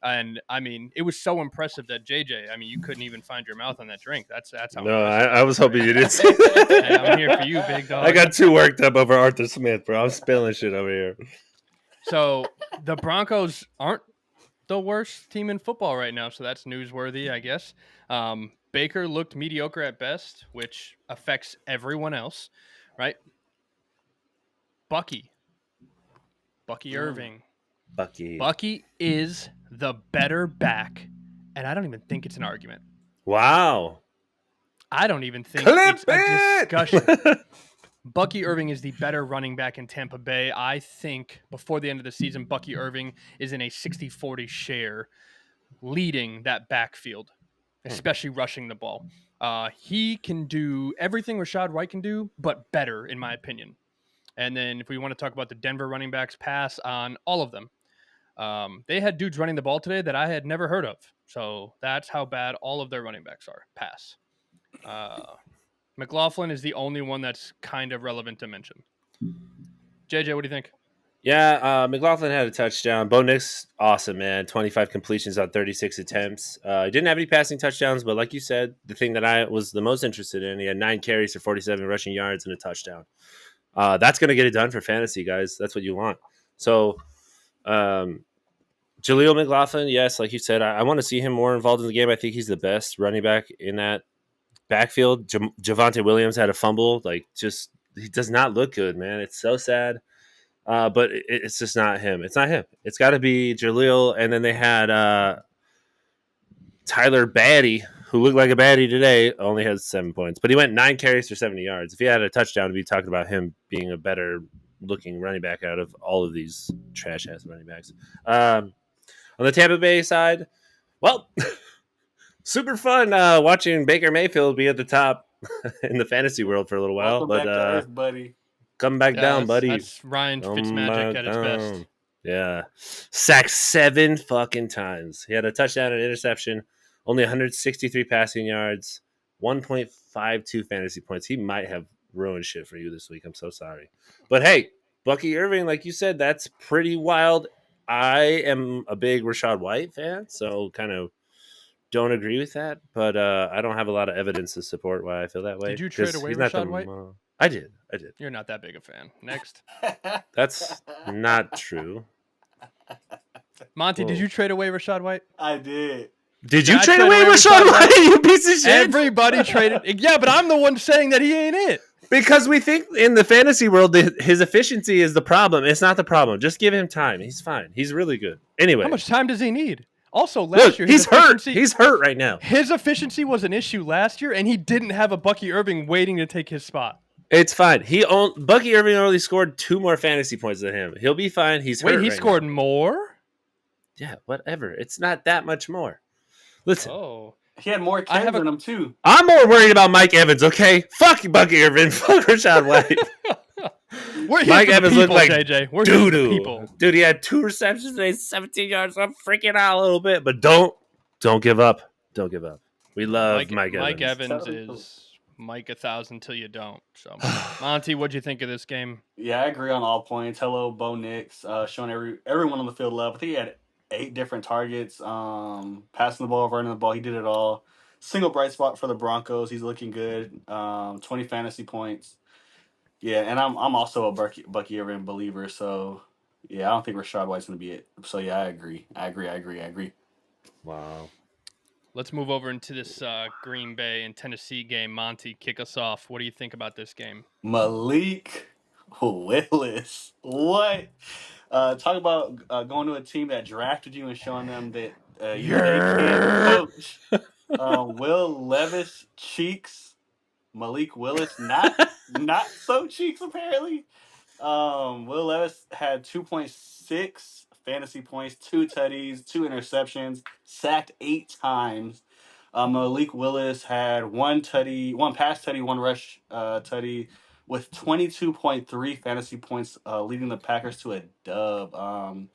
And I mean, it was so impressive that JJ, I mean, you couldn't even find your mouth on that drink. That's how. No, I was hoping you didn't say that. Hey, I'm here for you, big dog. I got too worked up over Arthur Smith, bro. I'm spilling shit over here. So the Broncos aren't the worst team in football right now, so that's newsworthy, I guess. Baker looked mediocre at best, which affects everyone else, right? Bucky Irving. Bucky is the better back, and I don't even think it's an argument. Wow. I don't even think it's a discussion. Bucky Irving is the better running back in Tampa Bay. I think before the end of the season, Bucky Irving is in a 60-40 share leading that backfield, especially rushing the ball. He can do everything Rachaad White can do, but better, in my opinion. And then if we want to talk about the Denver running backs, pass on all of them. They had dudes running the ball today that I had never heard of. So that's how bad all of their running backs are. Pass. McLaughlin is the only one that's kind of relevant to mention. JJ, what do you think? Yeah, McLaughlin had a touchdown. Bo Nix, awesome, man. 25 completions on 36 attempts. He didn't have any passing touchdowns, but like you said, the thing that I was the most interested in, he had 9 carries for 47 rushing yards and a touchdown. That's going to get it done for fantasy, guys. That's what you want. So, Jaleel McLaughlin, yes, like you said, I want to see him more involved in the game. I think he's the best running back in that backfield. Javonte Williams had a fumble. He does not look good, man. It's so sad. But it's just not him. It's not him. It's got to be Jaleel. And then they had Tyler Batty, who looked like a baddie today, only has 7 points. But he went 9 carries for 70 yards. If he had a touchdown, we'd be talking about him being a better looking running back out of all of these trash-ass running backs. On the Tampa Bay side, well, super fun watching Baker Mayfield be at the top in the fantasy world for a little while. Welcome back to Earth, buddy. Come back down, buddy. That's Ryan Fitzmagic at his best. Yeah. Sacked 7 fucking times. He had a touchdown and interception, only 163 passing yards, 1.52 fantasy points. He might have ruined shit for you this week. I'm so sorry. But hey, Bucky Irving, like you said, that's pretty wild. I am a big Rachaad White fan, so kind of don't agree with that. But I don't have a lot of evidence to support why I feel that way. Did you trade away Rachaad White? I did. You're not that big a fan. Next. That's not true. Monty, did Whoa. you trade away Rashad White? I did. Did Yeah, you I trade traded away away Rashad Rashad White, White. you piece of shit? Everybody traded. Yeah, but I'm the one saying that he ain't it. Because we think in the fantasy world his efficiency is the problem. It's not the problem. Just give him time. He's fine. He's really good. Anyway, How much time does he need? Also, last look, year he's hurt. efficiency, He's hurt right now. His efficiency was an issue last year, and he didn't have a Bucky Irving waiting to take his spot. It's fine. Bucky Irving only scored 2 more fantasy points than him. He'll be fine. He's hurt. Wait, he right scored now. more? Yeah, whatever. It's not that much more. Listen, Oh. He had more carries than him too. I'm more worried about Mike Evans. Okay, fuck Bucky Irving. Fuck Rashad White. We're here Mike for the Evans people, looked like JJ. We're here for the doo-doo. people. Dude, he had 2 receptions today, 17 yards. I'm freaking out a little bit, but don't give up. Don't give up. We love Mike Evans. Mike Evans is Mike 1,000 till you don't. So, Monty, what'd you think of this game? Yeah, I agree on all points. Hello, Bo Nix, showing everyone on the field love. I think he had 8 different targets, passing the ball, running the ball. He did it all. Single bright spot for the Broncos. He's looking good. 20 fantasy points. Yeah, and I'm also a Bucky Irving believer. So yeah, I don't think Rashad White's gonna be it. So yeah, I agree. Wow. Let's move over into this Green Bay and Tennessee game. Monty, kick us off. What do you think about this game? Malik Willis. What? Talk about going to a team that drafted you and showing them that they can't coach. Will Levis cheeks. Malik Willis not so cheeks apparently. Will Levis had 2.6 fantasy points, 2 tutties, 2 interceptions, sacked 8 times. Malik Willis had 1 tutty, 1 pass tutty, 1 rush tutty, with 22.3 fantasy points, leading the Packers to a dub.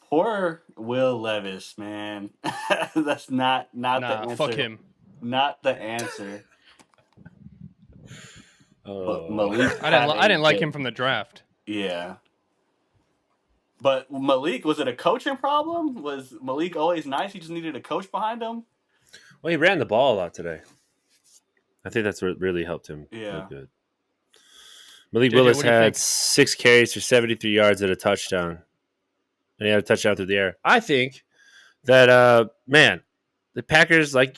Poor Will Levis, man. That's not the answer. Fuck him. Not the answer. But Malik, I didn't like him from the draft. Yeah. But Malik, was it a coaching problem? Was Malik always nice? He just needed a coach behind him? Well, he ran the ball a lot today. I think that's what really helped him look good. Malik JJ, Willis what do you had think? 6 carries for 73 yards and a touchdown. And he had a touchdown through the air. I think that, man, the Packers, like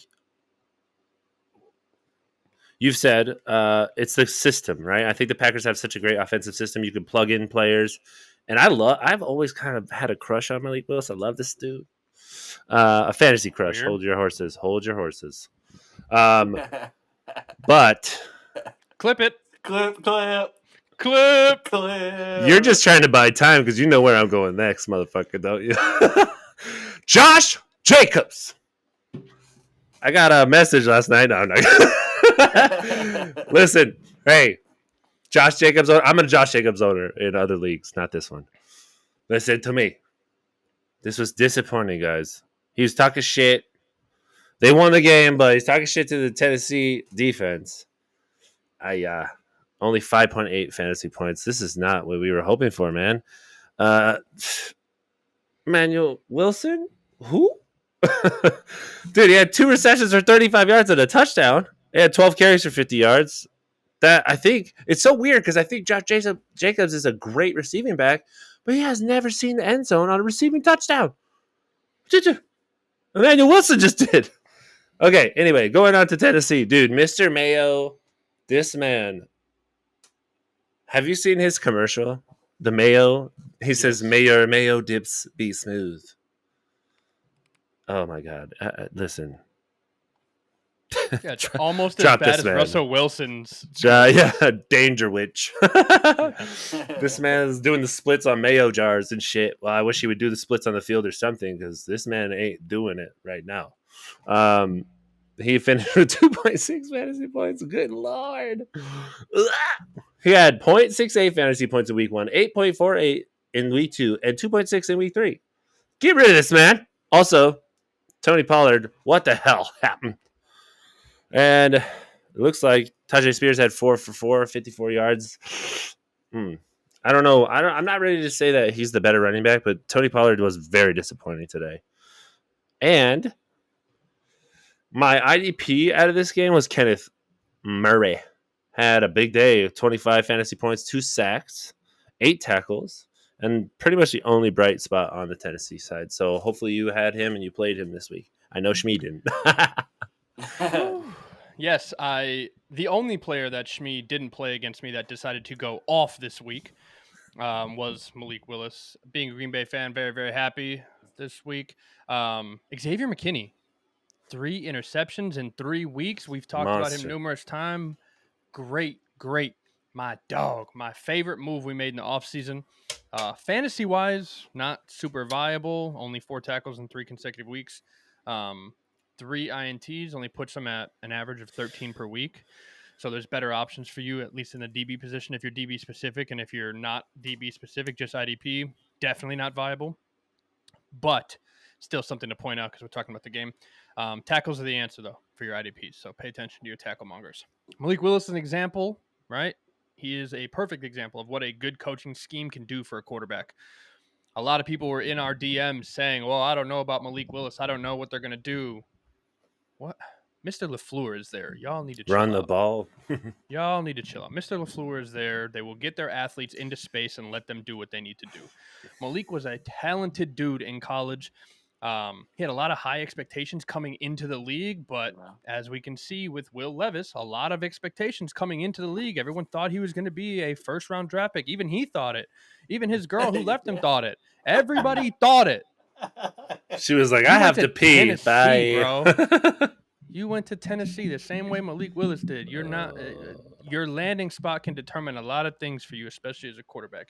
you've said, it's the system, right? I think the Packers have such a great offensive system. You can plug in players. And I've always kind of had a crush on Malik Willis. I love this dude. A fantasy crush. Weird. Hold your horses. But Clip it. Clip. you're just trying to buy time because you know where I'm going next, motherfucker, don't you? Josh Jacobs. I got a message last night. No, listen, hey, Josh Jacobs. I'm a Josh Jacobs owner in other leagues, not this one. Listen to me. This was disappointing, guys. He was talking shit. They won the game, but he's talking shit to the Tennessee defense. Only 5.8 fantasy points. This is not what we were hoping for, man. Manuel Wilson? Who? Dude, he had 2 receptions for 35 yards and a touchdown. He had 12 carries for 50 yards. That I think it's so weird because I think Josh Jacobs is a great receiving back, but he has never seen the end zone on a receiving touchdown. Emmanuel Wilson just did. Okay, anyway, going on to Tennessee. Dude, Mr. Mayo, this man. Have you seen his commercial? The Mayo? He says, Mayo dips be smooth. Oh, my God. Listen. Yeah, it's almost as Drop bad this as man. Russell Wilson's. Yeah, Danger Witch. This man is doing the splits on mayo jars and shit. Well, I wish he would do the splits on the field or something because this man ain't doing it right now. He finished with 2.6 fantasy points. Good Lord. He had 0.68 fantasy points in week 1, 8.48 in week 2, and 2.6 in week 3. Get rid of this man. Also, Tony Pollard, what the hell happened? And it looks like Tajay Spears had 4 for 4, 54 yards. I don't know. I'm not ready to say that he's the better running back, but Tony Pollard was very disappointing today. And my IDP out of this game was Kenneth Murray. had a big day, 25 fantasy points, 2 sacks, 8 tackles, and pretty much the only bright spot on the Tennessee side. So hopefully you had him and you played him this week. I know Shmi didn't. Yes, the only player that Shmi didn't play against me that decided to go off this week was Malik Willis. Being a Green Bay fan, very, very happy this week. Xavier McKinney, 3 interceptions in 3 weeks. We've talked about him Monster. numerous times. Great. My dog. My favorite move we made in the offseason. Fantasy-wise, not super viable. Only 4 tackles in 3 consecutive weeks. 3 INTs only puts them at an average of 13 per week. So there's better options for you, at least in the DB position, if you're DB specific. And if you're not DB specific, just IDP, definitely not viable. But still something to point out because we're talking about the game. Tackles are the answer, though, for your IDPs. So pay attention to your tackle mongers. Malik Willis is an example, right? He is a perfect example of what a good coaching scheme can do for a quarterback. A lot of people were in our DMs saying, well, I don't know about Malik Willis. I don't know what they're going to do. What? Mr. LaFleur is there. Y'all need to chill Run out. the ball. Y'all need to chill out. Mr. LaFleur is there. They will get their athletes into space and let them do what they need to do. Malik was a talented dude in college. He had a lot of high expectations coming into the league, but as we can see with Will Levis, a lot of expectations coming into the league. Everyone thought he was going to be a first-round draft pick. Even he thought it. Even his girl who left him thought it. Everybody thought it. She was like, You I went have to pee. Tennessee, Bye. bro. You went to Tennessee the same way Malik Willis did. You're not your landing spot can determine a lot of things for you, especially as a quarterback.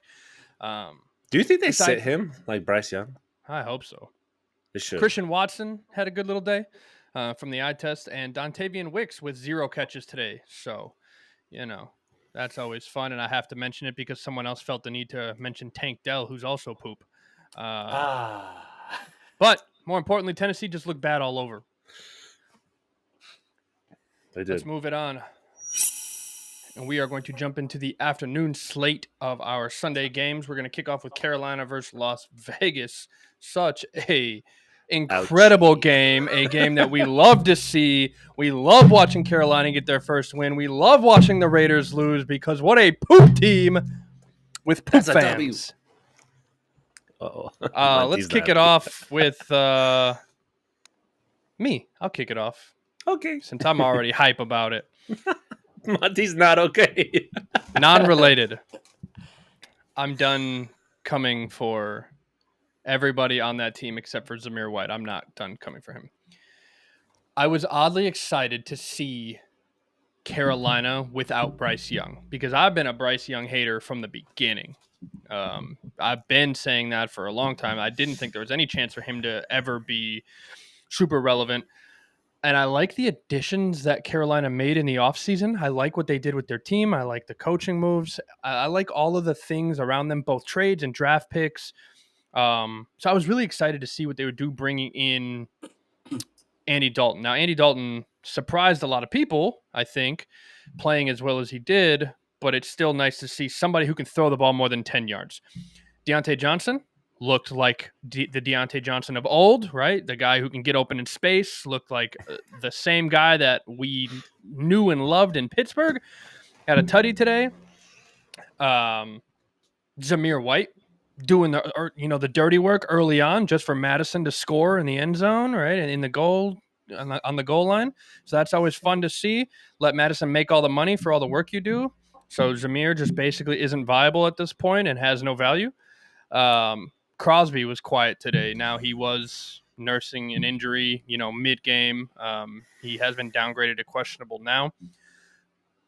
Do you think they sit him like Bryce Young? I hope so. They should. Christian Watson had a good little day from the eye test, and Dontavian Wicks with 0 catches today. So, that's always fun, and I have to mention it because someone else felt the need to mention Tank Dell, who's also poop. But more importantly, Tennessee just looked bad all over. They did. Let's move it on. And we are going to jump into the afternoon slate of our Sunday games. We're going to kick off with Carolina versus Las Vegas. Such a incredible game, a game that we love to see. We love watching Carolina get their first win. We love watching the Raiders lose because what a poop team with poop fans. Let's kick it off with me. I'll kick it off. Okay. Since I'm already hype about it. Monty's not okay. Non-related. I'm done coming for everybody on that team except for Zamir White. I'm not done coming for him. I was oddly excited to see Carolina without Bryce Young because I've been a Bryce Young hater from the beginning. I've been saying that for a long time. I didn't think there was any chance for him to ever be super relevant. And I like the additions that Carolina made in the offseason. I like what they did with their team. I like the coaching moves. I like all of the things around them, both trades and draft picks. So I was really excited to see what they would do bringing in Andy Dalton. Now, Andy Dalton surprised a lot of people, I think, playing as well as he did. But it's still nice to see somebody who can throw the ball more than 10 yards. Deontay Johnson looked like the Deontay Johnson of old, right? The guy who can get open in space, looked like the same guy that we knew and loved in Pittsburgh. Had a tutty today. Zamir White doing the dirty work early on just for Madison to score in the end zone, right? And in the goal on the goal line. So that's always fun to see. Let Madison make all the money for all the work you do. So Zamir just basically isn't viable at this point and has no value. Crosby was quiet today. Now he was nursing an injury, mid-game. He has been downgraded to questionable now.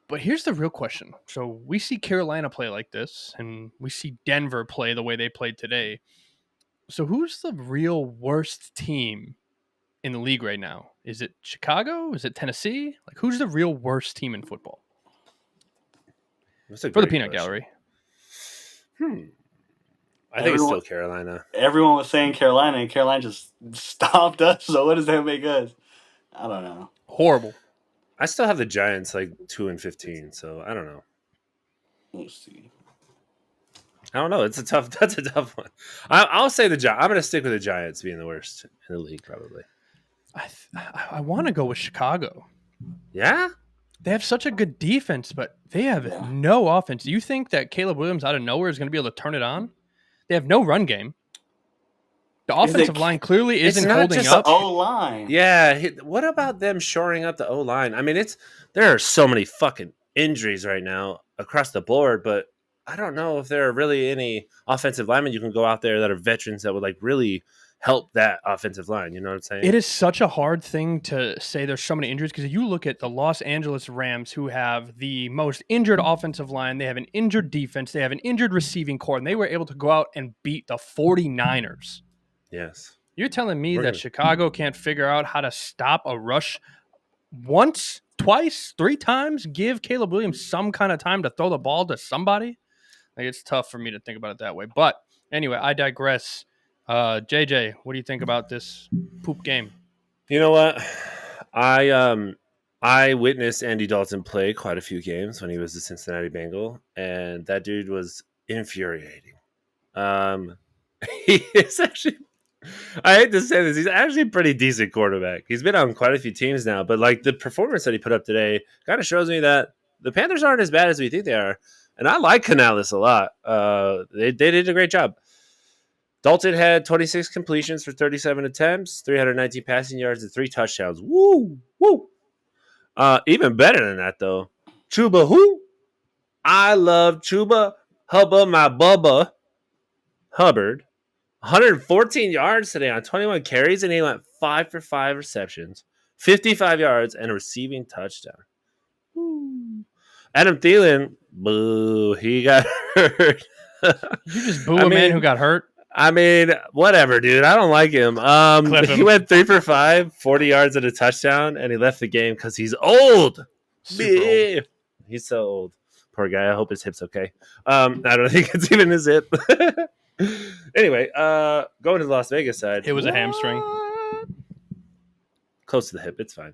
But here's the real question. So we see Carolina play like this, and we see Denver play the way they played today. So who's the real worst team in the league right now? Is it Chicago? Is it Tennessee? Like, who's the real worst team in football? For the peanut gallery. I think it's still Carolina. Everyone was saying Carolina, and Carolina just stopped us. So what does that make us? I don't know. Horrible. I still have the Giants 2-15, so I don't know. We'll see. I don't know. That's a tough one. I'll say the Giants. I'm going to stick with the Giants being the worst in the league, probably. I want to go with Chicago. Yeah? They have such a good defense, but they have Yeah. no offense. Do you think that Caleb Williams out of nowhere is going to be able to turn it on? They have no run game. The Is offensive it line clearly It's isn't not holding just the up. O line? Yeah, what about them shoring up the O line? I mean, there are so many fucking injuries right now across the board, but I don't know if there are really any offensive linemen you can go out there that are veterans that would like really help that offensive line. You know what I'm saying? It is such a hard thing to say there's so many injuries because if you look at the Los Angeles Rams, who have the most injured offensive line, they have an injured defense, they have an injured receiving core, and they were able to go out and beat the 49ers. Yes. You're telling me We're that gonna- Chicago can't figure out how to stop a rush once, twice, three times? Give Caleb Williams some kind of time to throw the ball to somebody? Like, it's tough for me to think about it that way. But anyway, I digress. JJ, what do you think about this poop game? You know what? I witnessed Andy Dalton play quite a few games when he was the Cincinnati Bengal, and that dude was infuriating. He is actually, I hate to say this, he's actually a pretty decent quarterback. He's been on quite a few teams now, but like the performance that he put up today kind of shows me that the Panthers aren't as bad as we think they are. And I like Canales a lot. They did a great job. Dalton had 26 completions for 37 attempts, 319 passing yards, and 3 touchdowns. Woo! Woo! Even better than that, though. Chuba who? I love Chuba Hubba my Bubba Hubbard. 114 yards today on 21 carries, and he went 5 for 5 receptions, 55 yards, and a receiving touchdown. Woo. Adam Thielen, boo, he got hurt. You just boo a man who got hurt? I mean, whatever, dude. I don't like him. Clip He him. went 3 for 5, 40 yards and a touchdown, and he left the game because he's old. Super old. He's so old. Poor guy. I hope his hip's okay. I don't think it's even his hip. Anyway, going to the Las Vegas side. It was a hamstring. Close to the hip. It's fine.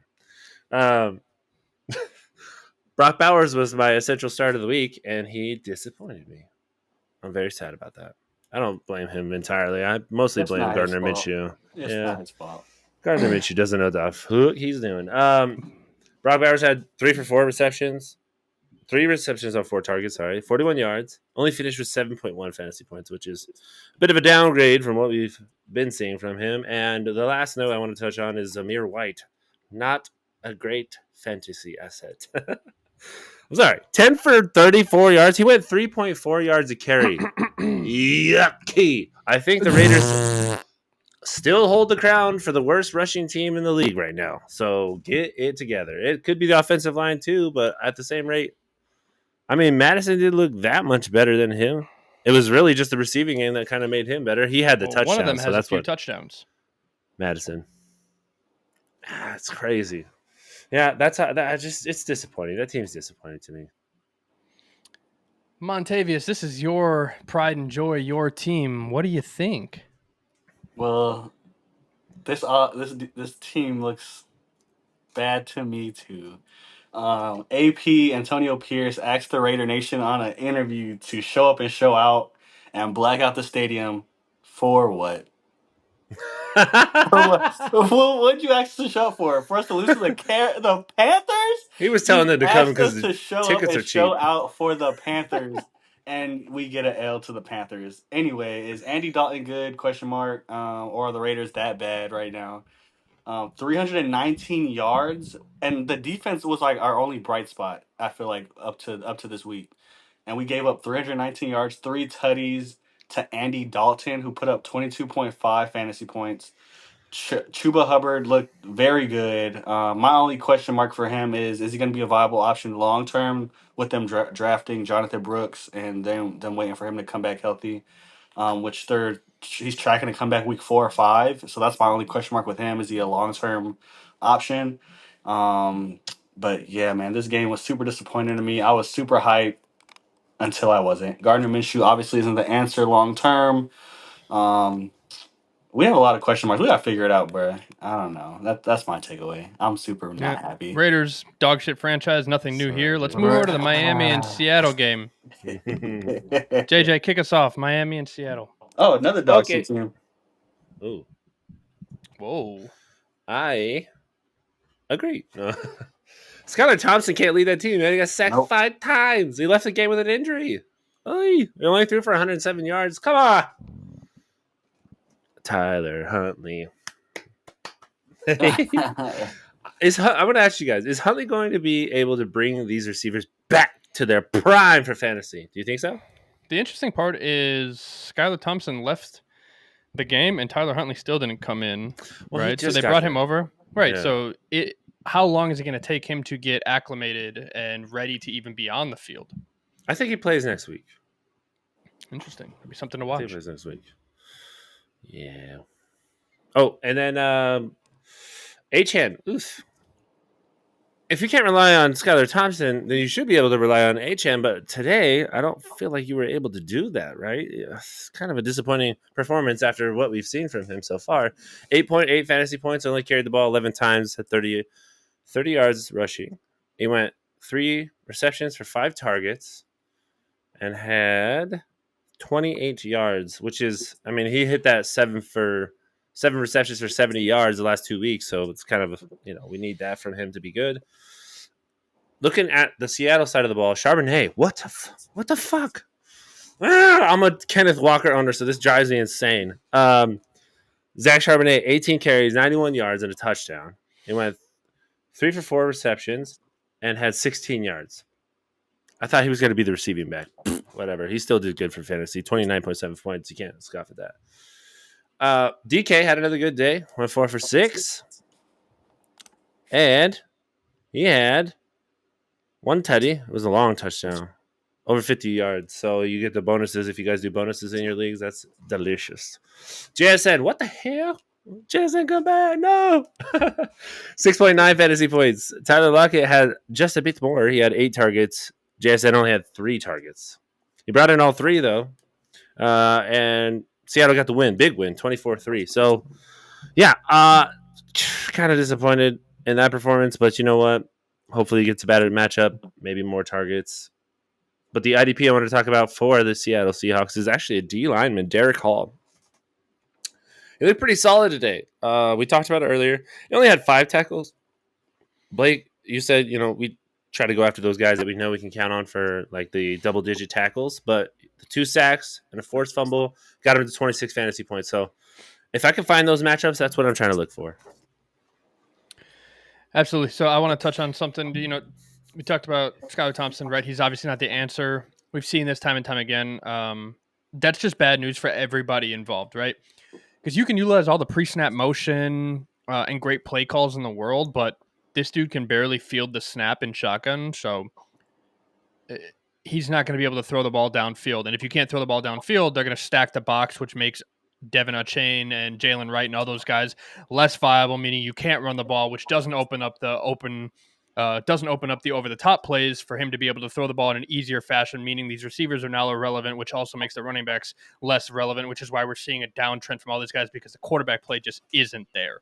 Brock Bowers was my essential start of the week, and he disappointed me. I'm very sad about that. I don't blame him entirely. I mostly It's blame not his Gardner fault. Minshew. It's not his fault. Gardner Minshew doesn't know the fuck he's doing. Brock Bowers had 3 for 4 receptions. 3 receptions on 4 targets, 41 yards. Only finished with 7.1 fantasy points, which is a bit of a downgrade from what we've been seeing from him. And the last note I want to touch on is Amir White. Not a great fantasy asset. I'm sorry. 10 for 34 yards. He went 3.4 yards a carry. Yucky. I think the Raiders still hold the crown for the worst rushing team in the league right now. So get it together. It could be the offensive line too, but at the same rate, I mean, Madison did look that much better than him. It was really just the receiving game that kind of made him better. He had the touchdown. One of them so has that's a few what touchdowns. Madison. It's crazy. Yeah, that's how it's disappointing. That team's disappointing to me. Montavious, this is your pride and joy, your team. What do you think? Well, this team looks bad to me too. AP Antonio Pierce asked the Raider Nation on an interview to show up and show out and black out the stadium for what? What'd you ask us to show up for? For us to lose to the Panthers? He was telling them to come because to show up tickets and are cheap. show out for the Panthers, and we get an L to the Panthers. Anyway, is Andy Dalton good? Question mark. Or are the Raiders that bad right now? 319 yards, and the defense was like our only bright spot. I feel like up to this week, and we gave up 319 yards, 3 tutties to Andy Dalton, who put up 22.5 fantasy points. Chuba Hubbard looked very good. My only question mark for him is he going to be a viable option long term with them drafting Jonathan Brooks and then them waiting for him to come back healthy, which he's tracking to come back week 4 or 5. So that's my only question mark with him. Is he a long term option? But yeah, man, this game was super disappointing to me. I was super hyped until I wasn't. Gardner Minshew obviously isn't the answer long term. We have a lot of question marks. We gotta figure it out, bro. I don't know. That's my takeaway. I'm super not happy. Raiders, dog shit franchise, nothing new here. Let's move over to the Miami and Seattle game. JJ, kick us off. Miami and Seattle. Oh, another dog shit team. Ooh. Whoa. I agree. Skylar Thompson can't lead that team, man. He got sacked Nope. 5 times. He left the game with an injury. He only threw for 107 yards. Come on. Tyler Huntley. I'm going to ask you guys, is Huntley going to be able to bring these receivers back to their prime for fantasy? Do you think so? The interesting part is Skylar Thompson left the game and Tyler Huntley still didn't come in, right? So they brought him over. Right. Yeah. So how long is it going to take him to get acclimated and ready to even be on the field? I think he plays next week. Interesting. It'll be something to watch. I think he plays next week. Yeah. Oh, and then H-Hand. Oof. If you can't rely on Skylar Thompson, then you should be able to rely on H-Hand. But today, I don't feel like you were able to do that, right? It's kind of a disappointing performance after what we've seen from him so far. 8.8 fantasy points, only carried the ball 11 times, had 30 yards rushing. He went 3 receptions for 5 targets and had 28 yards, which is, I mean, he hit that 7 receptions for 70 yards the last 2 weeks. So it's kind of, we need that from him to be good. Looking at the Seattle side of the ball, Charbonnet, what the fuck? I'm a Kenneth Walker owner, so this drives me insane. Zach Charbonnet, 18 carries, 91 yards, and a touchdown. He went 3 for 4 receptions and had 16 yards. I thought he was going to be the receiving back. Whatever. He still did good for fantasy. 29.7 points. You can't scoff at that. DK had another good day. Went 4 for 6. And he had 1 tutty. It was a long touchdown. Over 50 yards. So you get the bonuses. If you guys do bonuses in your leagues, that's delicious. JSN, what the hell? JSN, come back. No. 6.9 fantasy points. Tyler Lockett had just a bit more. He had 8 targets. JSN only had 3 targets. He brought in all 3, though. And Seattle got the win. Big win, 24-3. So, yeah, kind of disappointed in that performance. But you know what? Hopefully he gets a better matchup, maybe more targets. But the IDP I want to talk about for the Seattle Seahawks is actually a D lineman, Derek Hall. He looked pretty solid today. We talked about it earlier. He only had 5 tackles. Blake, you said, we try to go after those guys that we know we can count on for like the double-digit tackles. But the 2 sacks and a forced fumble got him to 26 fantasy points. So if I can find those matchups, that's what I'm trying to look for. Absolutely. So I want to touch on something. We talked about Skylar Thompson, right? He's obviously not the answer. We've seen this time and time again. That's just bad news for everybody involved, right? Because you can utilize all the pre-snap motion and great play calls in the world, but this dude can barely field the snap in shotgun, so he's not going to be able to throw the ball downfield. And if you can't throw the ball downfield, they're going to stack the box, which makes Devin Achane and Jalen Wright and all those guys less viable, meaning you can't run the ball, which doesn't open up the over-the-top plays for him to be able to throw the ball in an easier fashion, meaning these receivers are now irrelevant, which also makes the running backs less relevant, which is why we're seeing a downtrend from all these guys because the quarterback play just isn't there.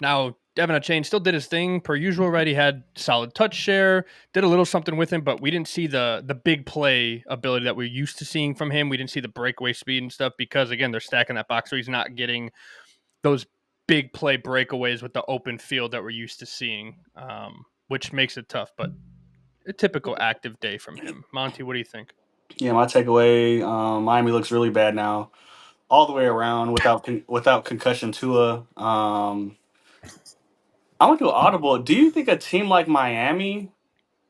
Now, Devin Achane still did his thing per usual, right? He had solid touch share, did a little something with him, but we didn't see the big play ability that we're used to seeing from him. We didn't see the breakaway speed and stuff because, again, they're stacking that box, so he's not getting those big play breakaways with the open field that we're used to seeing, which makes it tough, but a typical active day from him. Monty, what do you think? Yeah, my takeaway, Miami looks really bad now, all the way around without concussion Tua. I went to audible. Do you think a team like Miami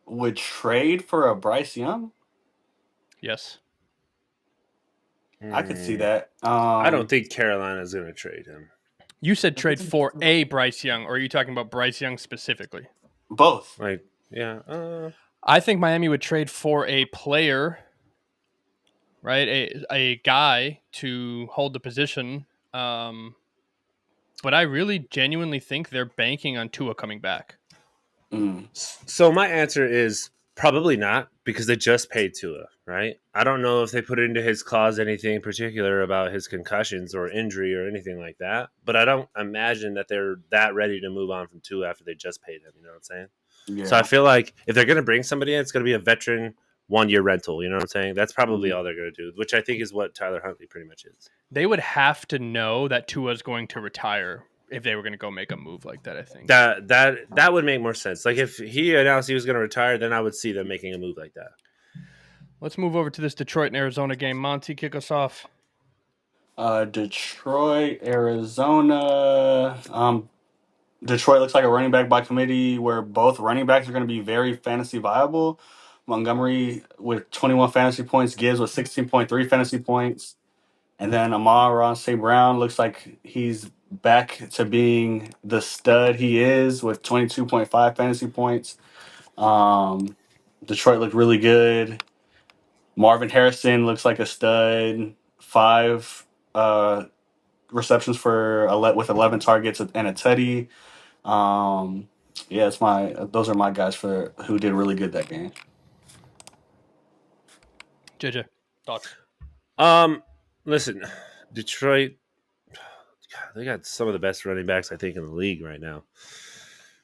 would trade for a Bryce Young? Yes. I could see that. I don't think Carolina's going to trade him. You said trade for a Bryce Young, or are you talking about Bryce Young specifically? Both. I think Miami would trade for a player, right? A guy to hold the position. But I really genuinely think they're banking on Tua coming back. So my answer is probably not, because they just paid Tua, right? I don't know if they put into his clause anything particular about his concussions or injury or anything like that, but I don't imagine that they're that ready to move on from Tua after they just paid him, you know what I'm saying? Yeah. So I feel like if they're going to bring somebody in, it's going to be a veteran 1-year rental, you know what I'm saying? That's probably all they're going to do, which I think is what Tyler Huntley pretty much is. They would have to know that Tua is going to retire if they were going to go make a move like that. I think that would make more sense. Like if he announced he was going to retire, then I would see them making a move like that. Let's move over to this Detroit and Arizona game. Monty, kick us off. Detroit, Arizona. Detroit looks like a running back by committee where both running backs are going to be very fantasy viable. Montgomery with 21 fantasy points, Gibbs with 16.3 fantasy points. And then Amon St. Brown looks like he's back to being the stud he is with 22.5 fantasy points. Detroit looked really good. Marvin Harrison looks like a stud. 5 receptions with 11 targets and a tutty. Yeah, those are my guys for who did really good that game. JJ, thoughts? Listen, Detroit, they got some of the best running backs I think in the league right now.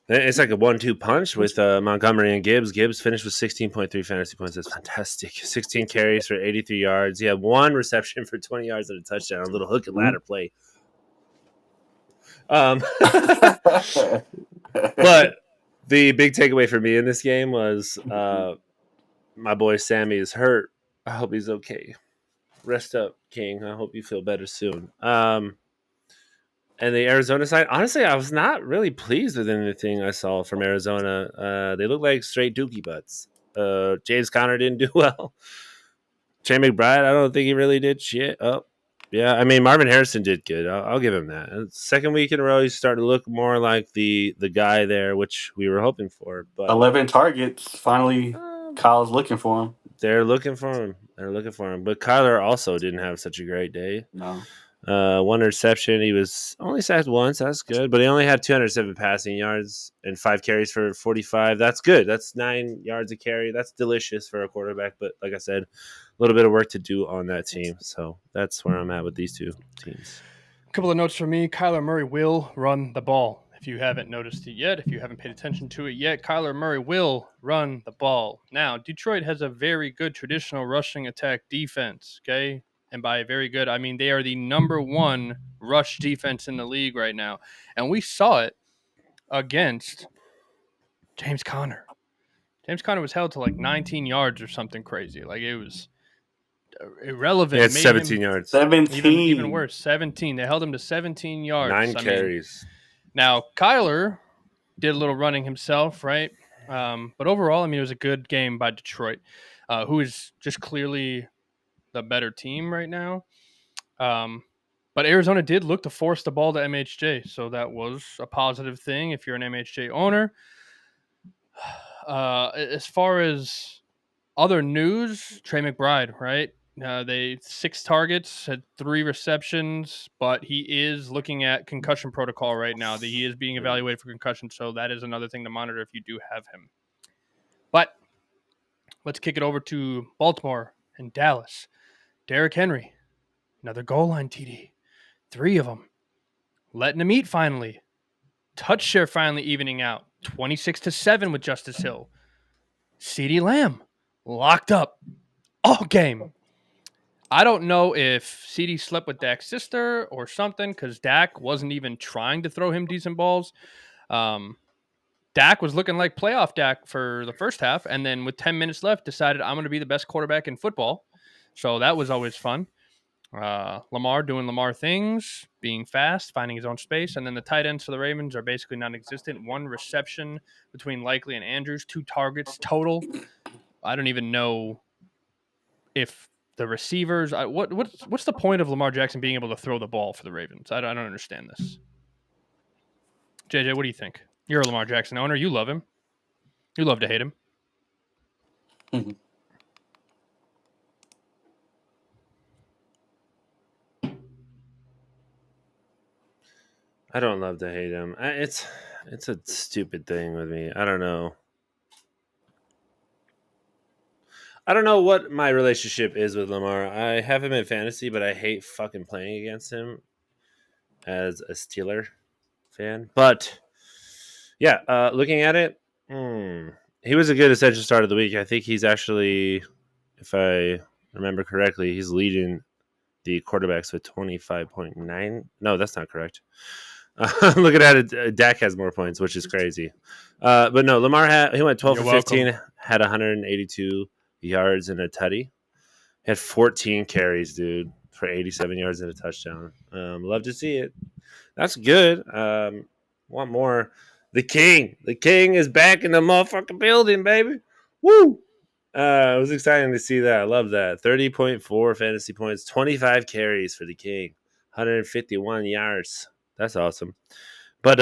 It's like a 1-2 punch with Montgomery and Gibbs. Gibbs finished with 16.3 fantasy points. That's fantastic. 16 carries for 83 yards. He had 1 reception for 20 yards and a touchdown. A little hook and ladder play. But the big takeaway for me in this game was my boy Sammy is hurt. I hope he's okay. Rest up, King. I hope you feel better soon. And the Arizona side, honestly, I was not really pleased with anything I saw from Arizona. They look like straight dookie butts. James Conner didn't do well. Trey McBride, I don't think he really did shit. Oh, yeah. I mean, Marvin Harrison did good. I'll give him that. Second week in a row, he's starting to look more like the guy there, which we were hoping for. But 11 targets. Finally, Kyle's looking for him. They're looking for him. But Kyler also didn't have such a great day. No. 1 reception. He was only sacked once. That's good. But he only had 207 passing yards and 5 carries for 45. That's good. That's 9 yards a carry. That's delicious for a quarterback. But like I said, a little bit of work to do on that team. So that's where I'm at with these two teams. A couple of notes for me. Kyler Murray will run the ball. If you haven't noticed it yet, if you haven't paid attention to it yet, Kyler Murray will run the ball. Now, Detroit has a very good traditional rushing attack defense, okay? And by very good, I mean they are the number 1 rush defense in the league right now. And we saw it against James Conner. James Conner was held to like 19 yards or something crazy. Like it was irrelevant. It's 17 yards. 17. Even worse, 17. They held him to 17 yards. 9 carries. Now, Kyler did a little running himself, right? But overall, I mean, it was a good game by Detroit, who is just clearly the better team right now. But Arizona did look to force the ball to MHJ, so that was a positive thing if you're an MHJ owner. As far as other news, Trey McBride, right? They 6 targets, had 3 receptions, but he is looking at concussion protocol right now. He is being evaluated for concussion, so that is another thing to monitor if you do have him. But let's kick it over to Baltimore and Dallas. Derrick Henry, another goal line TD, 3 of them, letting him eat finally. Touch share finally evening out, 26-7 with Justice Hill. CeeDee Lamb locked up all game. I don't know if CD slept with Dak's sister or something because Dak wasn't even trying to throw him decent balls. Dak was looking like playoff Dak for the first half, and then with 10 minutes left, decided I'm going to be the best quarterback in football. So that was always fun. Lamar doing Lamar things, being fast, finding his own space, and then the tight ends for the Ravens are basically non-existent. 1 reception between Likely and Andrews, 2 targets total. I don't even know if the receivers, what's the point of Lamar Jackson being able to throw the ball for the Ravens? I don't understand this. JJ, what do you think? You're a Lamar Jackson owner. You love him. You love to hate him. Mm-hmm. I don't love to hate him. It's a stupid thing with me. I don't know. I don't know what my relationship is with Lamar. I have him in fantasy, but I hate fucking playing against him as a Steeler fan. But yeah, looking at it, he was a good essential start of the week. I think he's actually, if I remember correctly, he's leading the quarterbacks with 25.9. No, that's not correct. I'm looking at it. Dak has more points, which is crazy. But no, Lamar he went 12 You're for welcome. 15, had 182 yards and a tutty. He had 14 carries, dude, for 87 yards and a touchdown. Love to see it. That's good. Want more? The King is back in the motherfucking building, baby. Woo! It was exciting to see that. I love that. 30.4 fantasy points, 25 carries for the King, 151 yards. That's awesome. But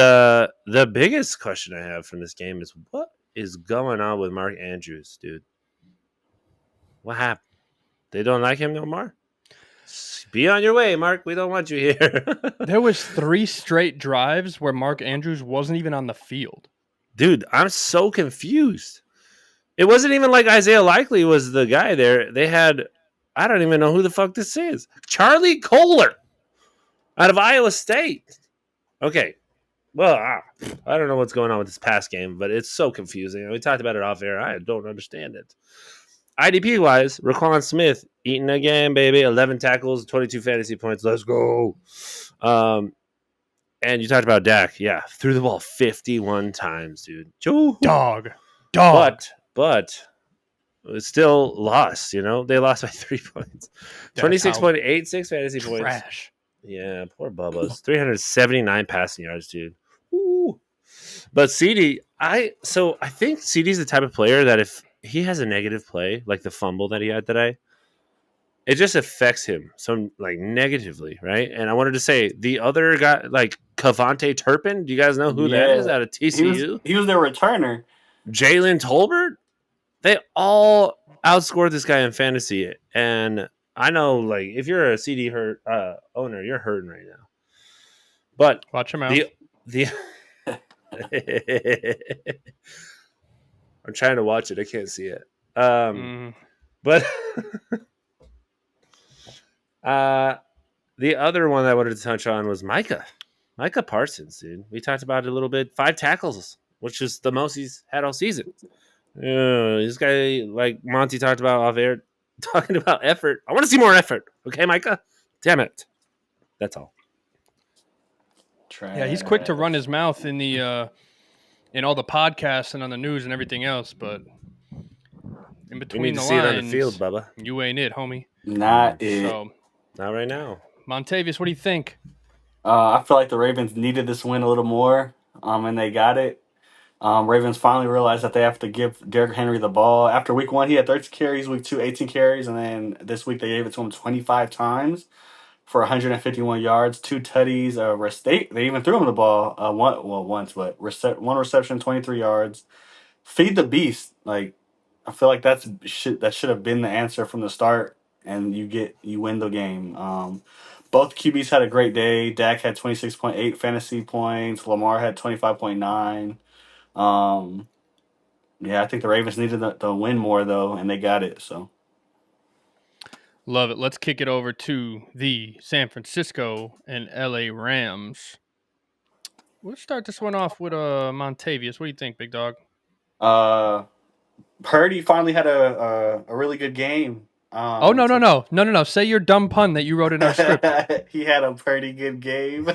the biggest question I have from this game is what is going on with Mark Andrews, dude? What happened? They don't like him no more? Be on your way, Mark. We don't want you here. There was 3 straight drives where Mark Andrews wasn't even on the field. Dude, I'm so confused. It wasn't even like Isaiah Likely was the guy there. They had, I don't even know who the fuck this is. Charlie Kohler out of Iowa State. Okay. Well, I don't know what's going on with this past game, but it's so confusing. We talked about it off air. I don't understand it. IDP wise, Raquan Smith eating again, baby. 11 tackles, 22 fantasy points. Let's go. And you talked about Dak. Yeah, threw the ball 51 times, dude. Dog. But it was still lost, you know? They lost by 3 points. 26.86 fantasy points. Trash. Yeah, poor Bubba's. 379 passing yards, dude. Ooh. But CD, I think CD's the type of player that if he has a negative play, like the fumble that he had today, it just affects him some like negatively, right? And I wanted to say the other guy, like Cavante Turpin, do you guys know who that is out of TCU? He was their returner. Jalen Tolbert? They all outscored this guy in fantasy. And I know, like, if you're a CD owner, you're hurting right now. But watch your mouth. The I'm trying to watch it. I can't see it. But the other one I wanted to touch on was Micah Parsons, dude. We talked about it a little bit. 5 tackles, which is the most he's had all season. This guy, like Monty talked about off air, talking about effort. I want to see more effort. Okay, Micah? Damn it. That's all. Trash. Yeah, he's quick to run his mouth in the in all the podcasts and on the news and everything else, but in between we need the to see lines, it on the field, Bubba. You ain't it, homie. Not it. So, not right now. Montavious, what do you think? I feel like the Ravens needed this win a little more, and they got it. Ravens finally realized that they have to give Derrick Henry the ball. After week 1, he had 13 carries, week 2, 18 carries, and then this week they gave it to him 25 times for 151 yards, 2 tutties. They even threw him the ball once, but one reception, 23 yards. Feed the beast. Like, I feel like that should have been the answer from the start, and you win the game. Both QBs had a great day. Dak had 26.8 fantasy points. Lamar had 25.9. Yeah, I think the Ravens needed the win more though, and they got it. So love it. Let's kick it over to the San Francisco and LA Rams. We'll start this one off with Montavious. What do you think, big dog? Purdy finally had a really good game. No. Say your dumb pun that you wrote in our script. He had a pretty good game.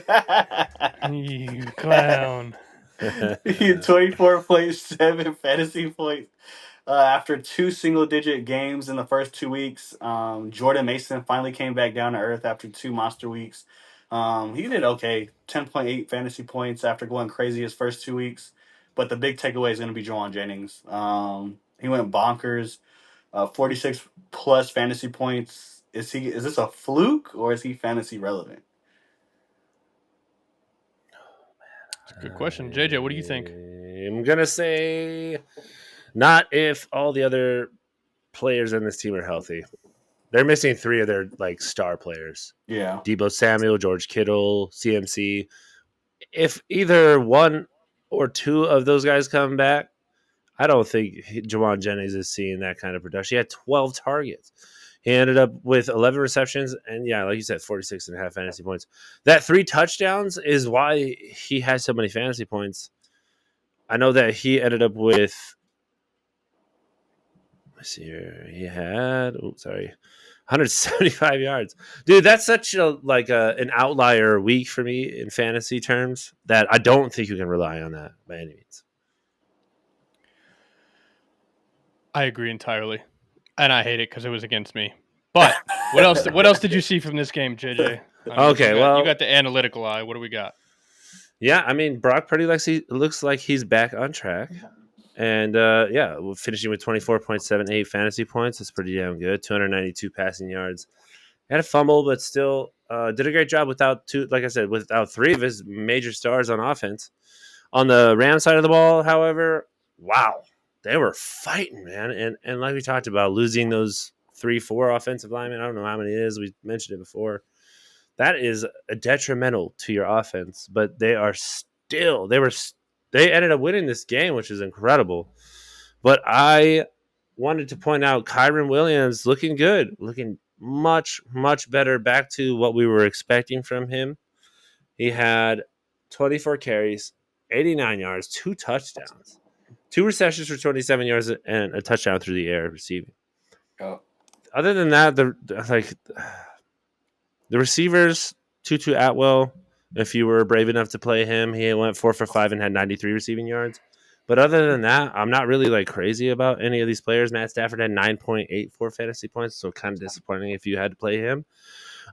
You clown. He had 24.7 fantasy points after 2 single-digit games in the first 2 weeks. Jordan Mason finally came back down to earth after 2 monster weeks. He did okay, 10.8 fantasy points after going crazy his first 2 weeks. But the big takeaway is going to be Juwan Jennings. He went bonkers, 46 plus fantasy points. Is this a fluke or is he fantasy relevant? Good question. JJ, what do you think? I'm going to say not if all the other players on this team are healthy. They're missing 3 of their like star players. Yeah. Debo Samuel, George Kittle, CMC. If either 1 or 2 of those guys come back, I don't think Juwan Jennings is seeing that kind of production. He had 12 targets. He ended up with 11 receptions and, yeah, like you said, 46.5 fantasy points. That 3 touchdowns is why he has so many fantasy points. I know that he ended up with, let's see here, he had, 175 yards. Dude, that's such an outlier week for me in fantasy terms that I don't think you can rely on that by any means. I agree entirely, and I hate it because it was against me. But what else? What else did you see from this game, JJ? Okay, you got the analytical eye. What do we got? Yeah, I mean, Brock Purdy looks like he's back on track. And finishing with 24.78 fantasy points. That's pretty damn good. 292 passing yards. Had a fumble, but still did a great job without three of his major stars on offense. On the Rams side of the ball, however, wow, they were fighting, man. And like we talked about, losing those 3-4 offensive linemen, I don't know how many it is. We mentioned it before. That is a detrimental to your offense, but they ended up winning this game, which is incredible. But I wanted to point out Kyron Williams looking good, looking much, much better, back to what we were expecting from him. He had 24 carries, 89 yards, 2 touchdowns, 2 receptions for 27 yards, and a touchdown through the air receiving. Oh. Other than that, the receivers, Tutu Atwell, if you were brave enough to play him, he went 4 for 5 and had 93 receiving yards. But other than that, I'm not really crazy about any of these players. Matt Stafford had 9.84 fantasy points, so kind of disappointing if you had to play him.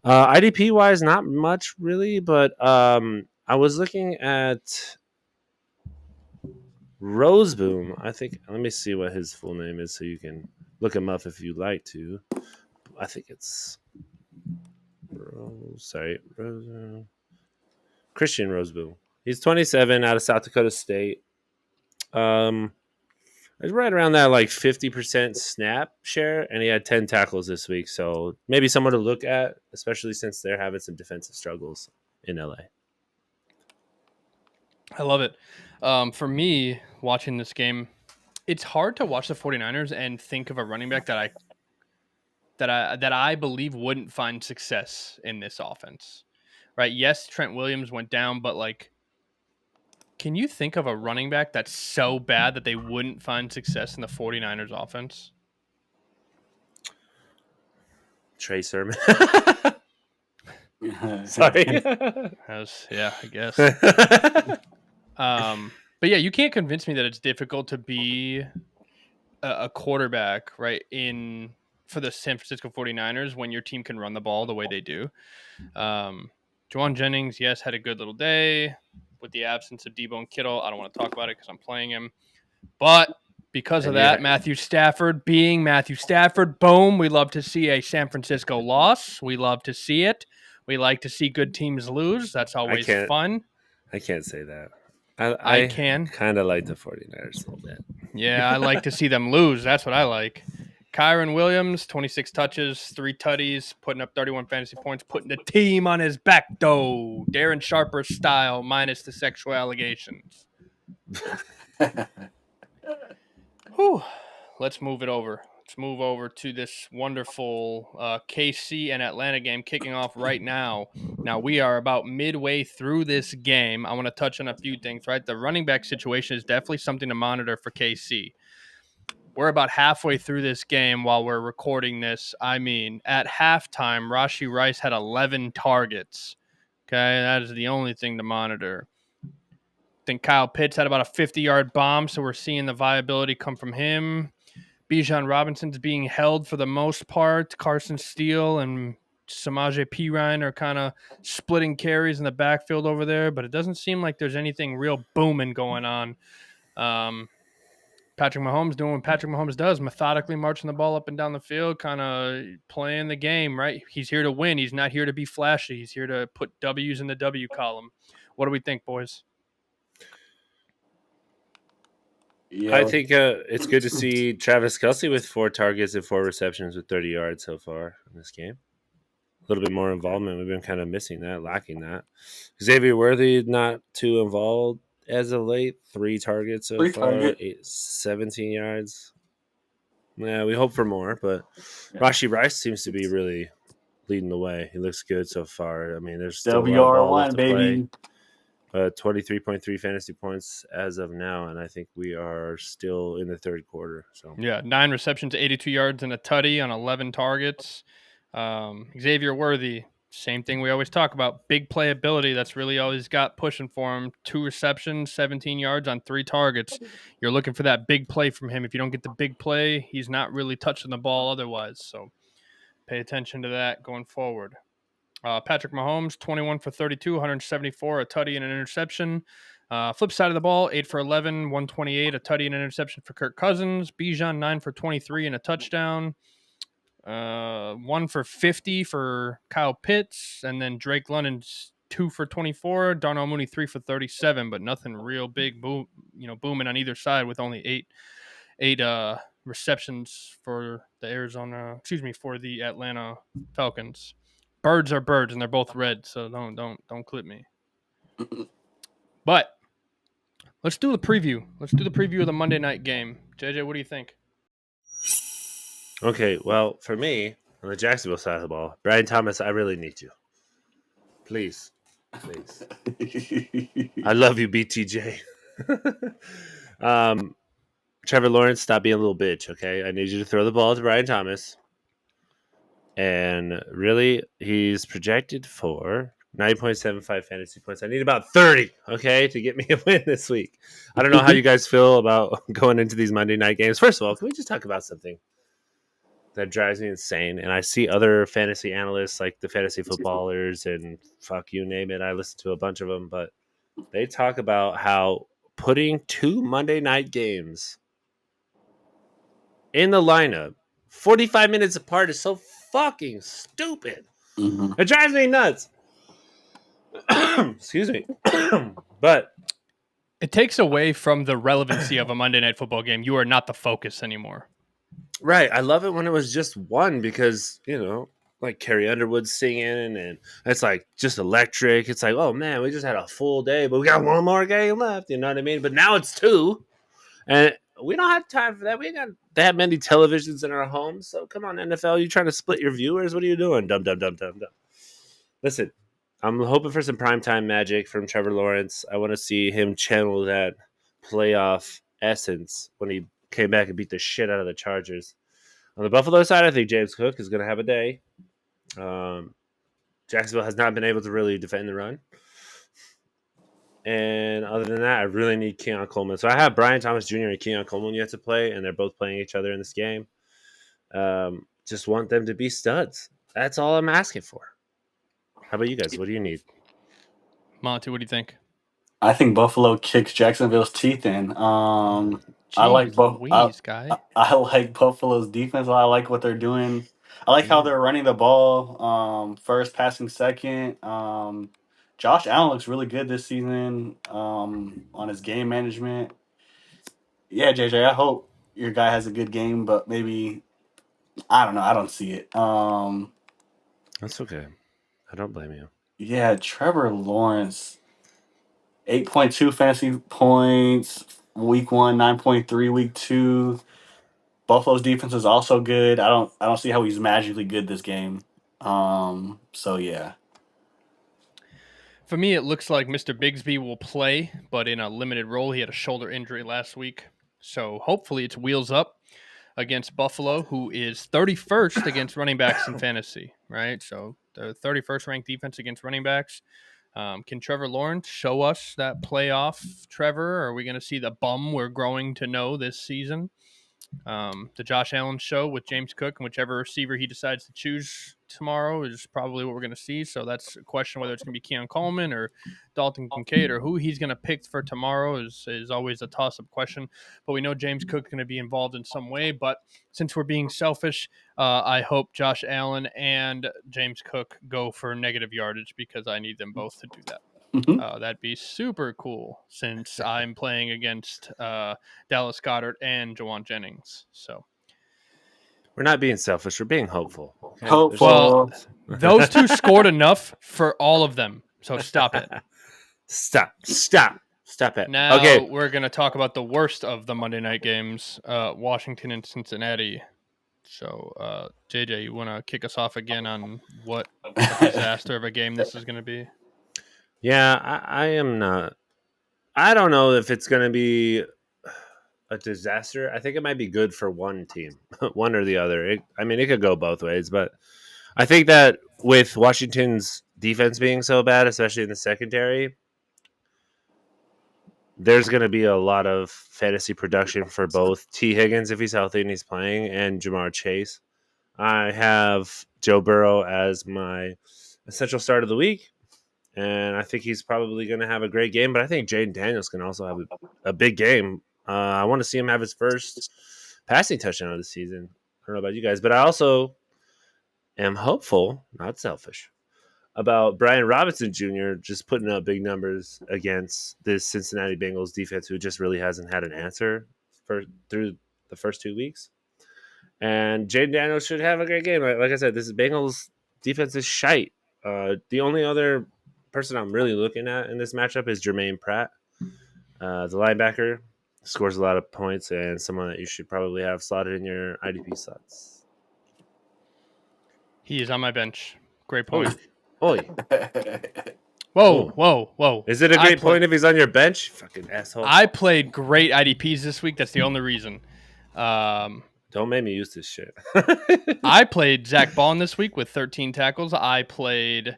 IDP wise, not much really, but I was looking at Roseboom. I think, let me see what his full name is so you can look him up if you'd like to. I think it's Christian Roseboom. He's 27 out of South Dakota State. It's right around that 50% snap share, and he had 10 tackles this week. So maybe someone to look at, especially since they're having some defensive struggles in LA. I love it. For me, watching this game, it's hard to watch the 49ers and think of a running back that I believe wouldn't find success in this offense. Right? Yes, Trent Williams went down, but can you think of a running back that's so bad that they wouldn't find success in the 49ers offense? Trey Sermon. Sorry. I guess. But yeah, you can't convince me that it's difficult to be a quarterback, right, for the San Francisco 49ers when your team can run the ball the way they do. Juwan Jennings, yes, had a good little day with the absence of Debo and Kittle. I don't want to talk about it because I'm playing him. But because of that, Matthew Stafford being Matthew Stafford, boom, we love to see a San Francisco loss. We love to see it. We like to see good teams lose. That's always fun. I can't say that. I can. Kind of like the 49ers a little bit. Yeah, I like to see them lose. That's what I like. Kyron Williams, 26 touches, 3 tutties, putting up 31 fantasy points, putting the team on his back, though. Darren Sharper style, minus the sexual allegations. Whew. Let's move it over. Let's move over to this wonderful KC and Atlanta game kicking off right now. Now, we are about midway through this game. I want to touch on a few things, right? The running back situation is definitely something to monitor for KC. We're about halfway through this game while we're recording this. I mean, at halftime, Rashee Rice had 11 targets. Okay, that is the only thing to monitor. I think Kyle Pitts had about a 50-yard bomb, so we're seeing the viability come from him. Bijan Robinson's being held for the most part. Carson Steele and Samaje Perine are kind of splitting carries in the backfield over there, but it doesn't seem like there's anything real booming going on. Patrick Mahomes doing what Patrick Mahomes does, methodically marching the ball up and down the field, kind of playing the game, right? He's here to win. He's not here to be flashy. He's here to put W's in the W column. What do we think, boys? Yeah, I think it's good to see Travis Kelce with 4 targets and 4 receptions with 30 yards so far in this game. A little bit more involvement. We've been kind of missing that, lacking that. Xavier Worthy not too involved as of late. 3 targets so far, 17 yards. Yeah, we hope for more, but Rashee Rice seems to be really leading the way. He looks good so far. I mean, there's still a lot of ball left to play. 23.3 fantasy points as of now, and I think we are still in the third quarter. So yeah, 9 receptions, 82 yards, and a tutty on 11 targets. Xavier Worthy, same thing we always talk about. Big playability. That's really all he's got pushing for him. 2 receptions, 17 yards on 3 targets. You're looking for that big play from him. If you don't get the big play, he's not really touching the ball otherwise. So pay attention to that going forward. Patrick Mahomes, 21 for 32, 174, a tutty and an interception. Flip side of the ball, 8 for 11, 128, a tutty and an interception for Kirk Cousins. Bijan, 9 for 23 and a touchdown. 1 for 50 for Kyle Pitts. And then Drake London's 2 for 24. Darnell Mooney, 3 for 37, but nothing real big booming on either side with only eight receptions for the Atlanta Falcons. Birds are birds, and they're both red, so don't clip me. But let's do the preview. Let's do the preview of the Monday night game. JJ, what do you think? Okay, well, for me, on the Jacksonville side of the ball, Brian Thomas, I really need you. Please. I love you, BTJ. Trevor Lawrence, stop being a little bitch, okay? I need you to throw the ball to Brian Thomas. And really, he's projected for 9.75 fantasy points. I need about 30, okay, to get me a win this week. I don't know how you guys feel about going into these Monday night games. First of all, can we just talk about something that drives me insane? And I see other fantasy analysts like the fantasy footballers and fuck you name it. I listen to a bunch of them, but they talk about how putting 2 Monday night games in the lineup 45 minutes apart is so fucking stupid. Mm-hmm. It drives me nuts. Excuse me. But it takes away from the relevancy of a Monday night football game. You are not the focus anymore. Right. I love it when it was just one because, like Carrie Underwood singing and it's like just electric. It's like, oh man, we just had a full day, but we got one more game left. You know what I mean? But now it's 2. And we don't have time for that. We ain't got that many televisions in our homes. So come on, NFL. You trying to split your viewers? What are you doing? Dumb. Listen, I'm hoping for some primetime magic from Trevor Lawrence. I want to see him channel that playoff essence when he came back and beat the shit out of the Chargers. On the Buffalo side, I think James Cook is going to have a day. Jacksonville has not been able to really defend the run. And other than that, I really need Keon Coleman. So I have Brian Thomas Jr. and Keon Coleman yet to play, and they're both playing each other in this game. Just want them to be studs. That's all I'm asking for. How about you guys? What do you need? Monty, what do you think? I think Buffalo kicks Jacksonville's teeth in. I like I like Buffalo's defense. I like what they're doing. I like how they're running the ball. First, passing second. Josh Allen looks really good this season. On his game management. Yeah, JJ. I hope your guy has a good game, but maybe I don't know. I don't see it. That's okay. I don't blame you. Yeah, Trevor Lawrence. 8.2 fantasy points week 1, 9.3 week 2. Buffalo's defense is also good. I don't see how he's magically good this game. So yeah. For me, it looks like Mr. Bigsby will play, but in a limited role. He had a shoulder injury last week. So hopefully it's wheels up against Buffalo, who is 31st against running backs in fantasy, right? So the 31st ranked defense against running backs. Can Trevor Lawrence show us that playoff Trevor? Or are we going to see the bum we're growing to know this season? The Josh Allen show with James Cook and whichever receiver he decides to choose tomorrow is probably what we're going to see. So that's a question whether it's going to be Keon Coleman or Dalton Kincaid or who he's going to pick for tomorrow is always a toss-up question. But we know James Cook's going to be involved in some way. But since we're being selfish, I hope Josh Allen and James Cook go for negative yardage because I need them both to do that. That'd be super cool since I'm playing against Dallas Goedert and Jawan Jennings. So we're not being selfish. We're being hopeful. Okay? Hopeful. Well, those two scored enough for all of them. So stop it. Stop it. Now okay. We're going to talk about the worst of the Monday night games, Washington and Cincinnati. So, JJ, you want to kick us off again on what a disaster of a game this is going to be? Yeah, I am not. I don't know if it's going to be a disaster. I think it might be good for one team, one or the other. It could go both ways, but I think that with Washington's defense being so bad, especially in the secondary, there's going to be a lot of fantasy production for both T. Higgins if he's healthy and he's playing, and Jamar Chase. I have Joe Burrow as my essential start of the week, and I think he's probably going to have a great game. But I think Jaden Daniels can also have a big game. I want to see him have his first passing touchdown of the season. I don't know about you guys, but I also am hopeful, not selfish, about Brian Robinson Jr. just putting up big numbers against this Cincinnati Bengals defense, who just really hasn't had an answer through the first 2 weeks. And Jaden Daniels should have a great game. Like I said, this is Bengals defense is shite. The only other person I'm really looking at in this matchup is Jermaine Pratt, the linebacker. Scores a lot of points and someone that you should probably have slotted in your IDP slots. He is on my bench. Great point. Oi. Whoa. Is it a great point if he's on your bench? Fucking asshole. I played great IDPs this week. That's the only reason. Don't make me use this shit. I played Zach Bond this week with 13 tackles. I played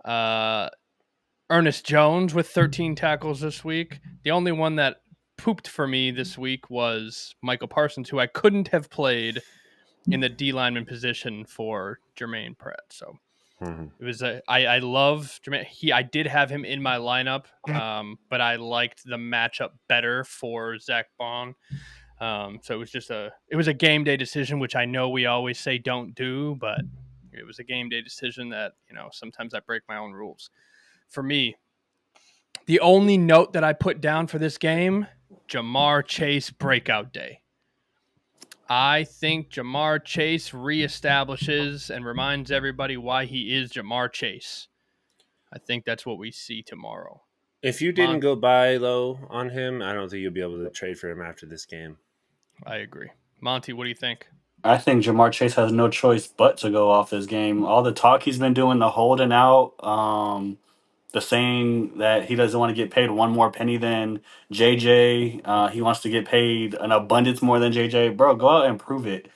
Ernest Jones with 13 tackles this week. The only one that pooped for me this week was Michael Parsons, who I couldn't have played in the D lineman position for Jermaine Pratt. So it was I love Jermaine. I did have him in my lineup, but I liked the matchup better for Zach Bond. So it was a game day decision, which I know we always say don't do, but it was a game day decision that, sometimes I break my own rules. For me, the only note that I put down for this game, Jamar Chase breakout day. I think Jamar Chase reestablishes and reminds everybody why he is Jamar Chase. I think that's what we see tomorrow. If you didn't go buy low on him, I don't think you'll be able to trade for him after this game. I agree. Monty, what do you think? I think Jamar Chase has no choice but to go off this game. All the talk he's been doing, the holding out, the saying that he doesn't want to get paid one more penny than JJ. He wants to get paid an abundance more than JJ. Bro, go out and prove it.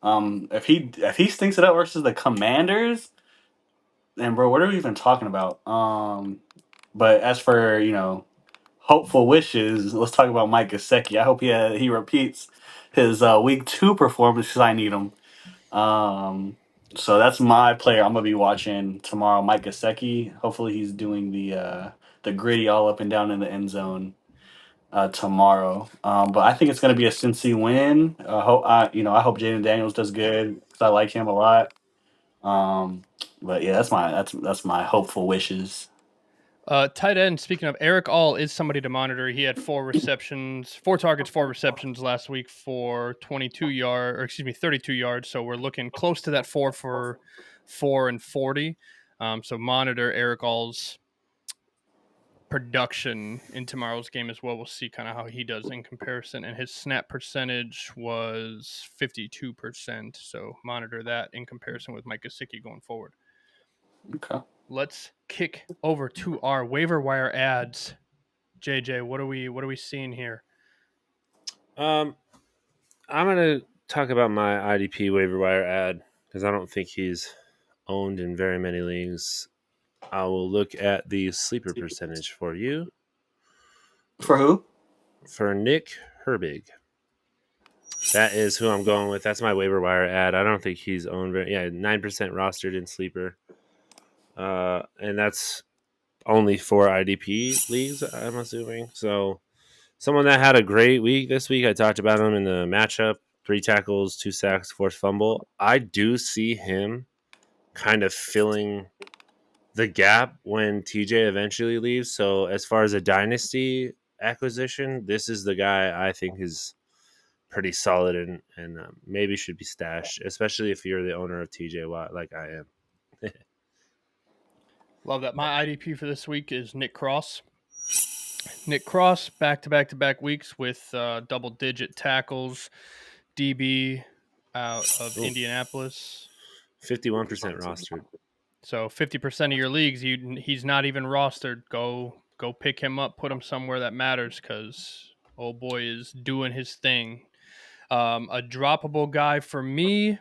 If he stinks it up versus the Commanders, then bro, what are we even talking about? But as for hopeful wishes, let's talk about Mike Gesicki. I hope he repeats his week 2 performance because I need him. So that's my player I'm gonna be watching tomorrow, Mike Gesicki. Hopefully he's doing the gritty all up and down in the end zone tomorrow. But I think it's gonna be a Cincy win. I hope Jaden Daniels does good because I like him a lot. But yeah, that's my hopeful wishes. Tight end, speaking of, Eric All is somebody to monitor. He had 4 targets, 4 receptions last week for 32 yards. So we're looking close to that 4 for 4 and 40. So monitor Eric All's production in tomorrow's game as well. We'll see kind of how he does in comparison. And his snap percentage was 52%. So monitor that in comparison with Mike Gesicki going forward. Okay. Let's kick over to our waiver wire ads. JJ, what are we seeing here? I'm gonna talk about my IDP waiver wire ad because I don't think he's owned in very many leagues. I will look at the sleeper percentage for you. For who? For Nick Herbig. That is who I'm going with. That's my waiver wire ad. I don't think he's owned 9% rostered in sleeper. And that's only for IDP leagues, I'm assuming. So someone that had a great week this week, I talked about him in the matchup, 3 tackles, 2 sacks, forced fumble. I do see him kind of filling the gap when TJ eventually leaves. So as far as a dynasty acquisition, this is the guy I think is pretty solid and maybe should be stashed, especially if you're the owner of TJ Watt like I am. Love that. My IDP for this week is Nick Cross. Nick Cross, back-to-back weeks with double-digit tackles. DB out of Indianapolis. 51% rostered. So 50% of your leagues, he's not even rostered. Go pick him up, put him somewhere that matters because old boy is doing his thing. A droppable guy for me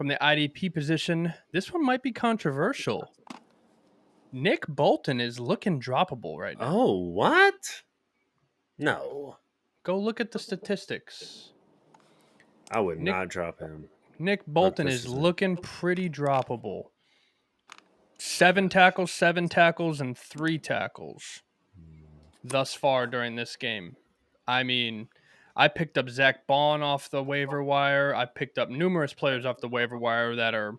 from the IDP position, this one might be controversial. Nick Bolton is looking droppable right now. Oh, what? No. Go look at the statistics. I would not drop him. Nick Bolton this is is it. looking pretty droppable. 7 tackles, and 3 tackles thus far during this game. I mean, I picked up Zach Bond off the waiver wire. I picked up numerous players off the waiver wire that are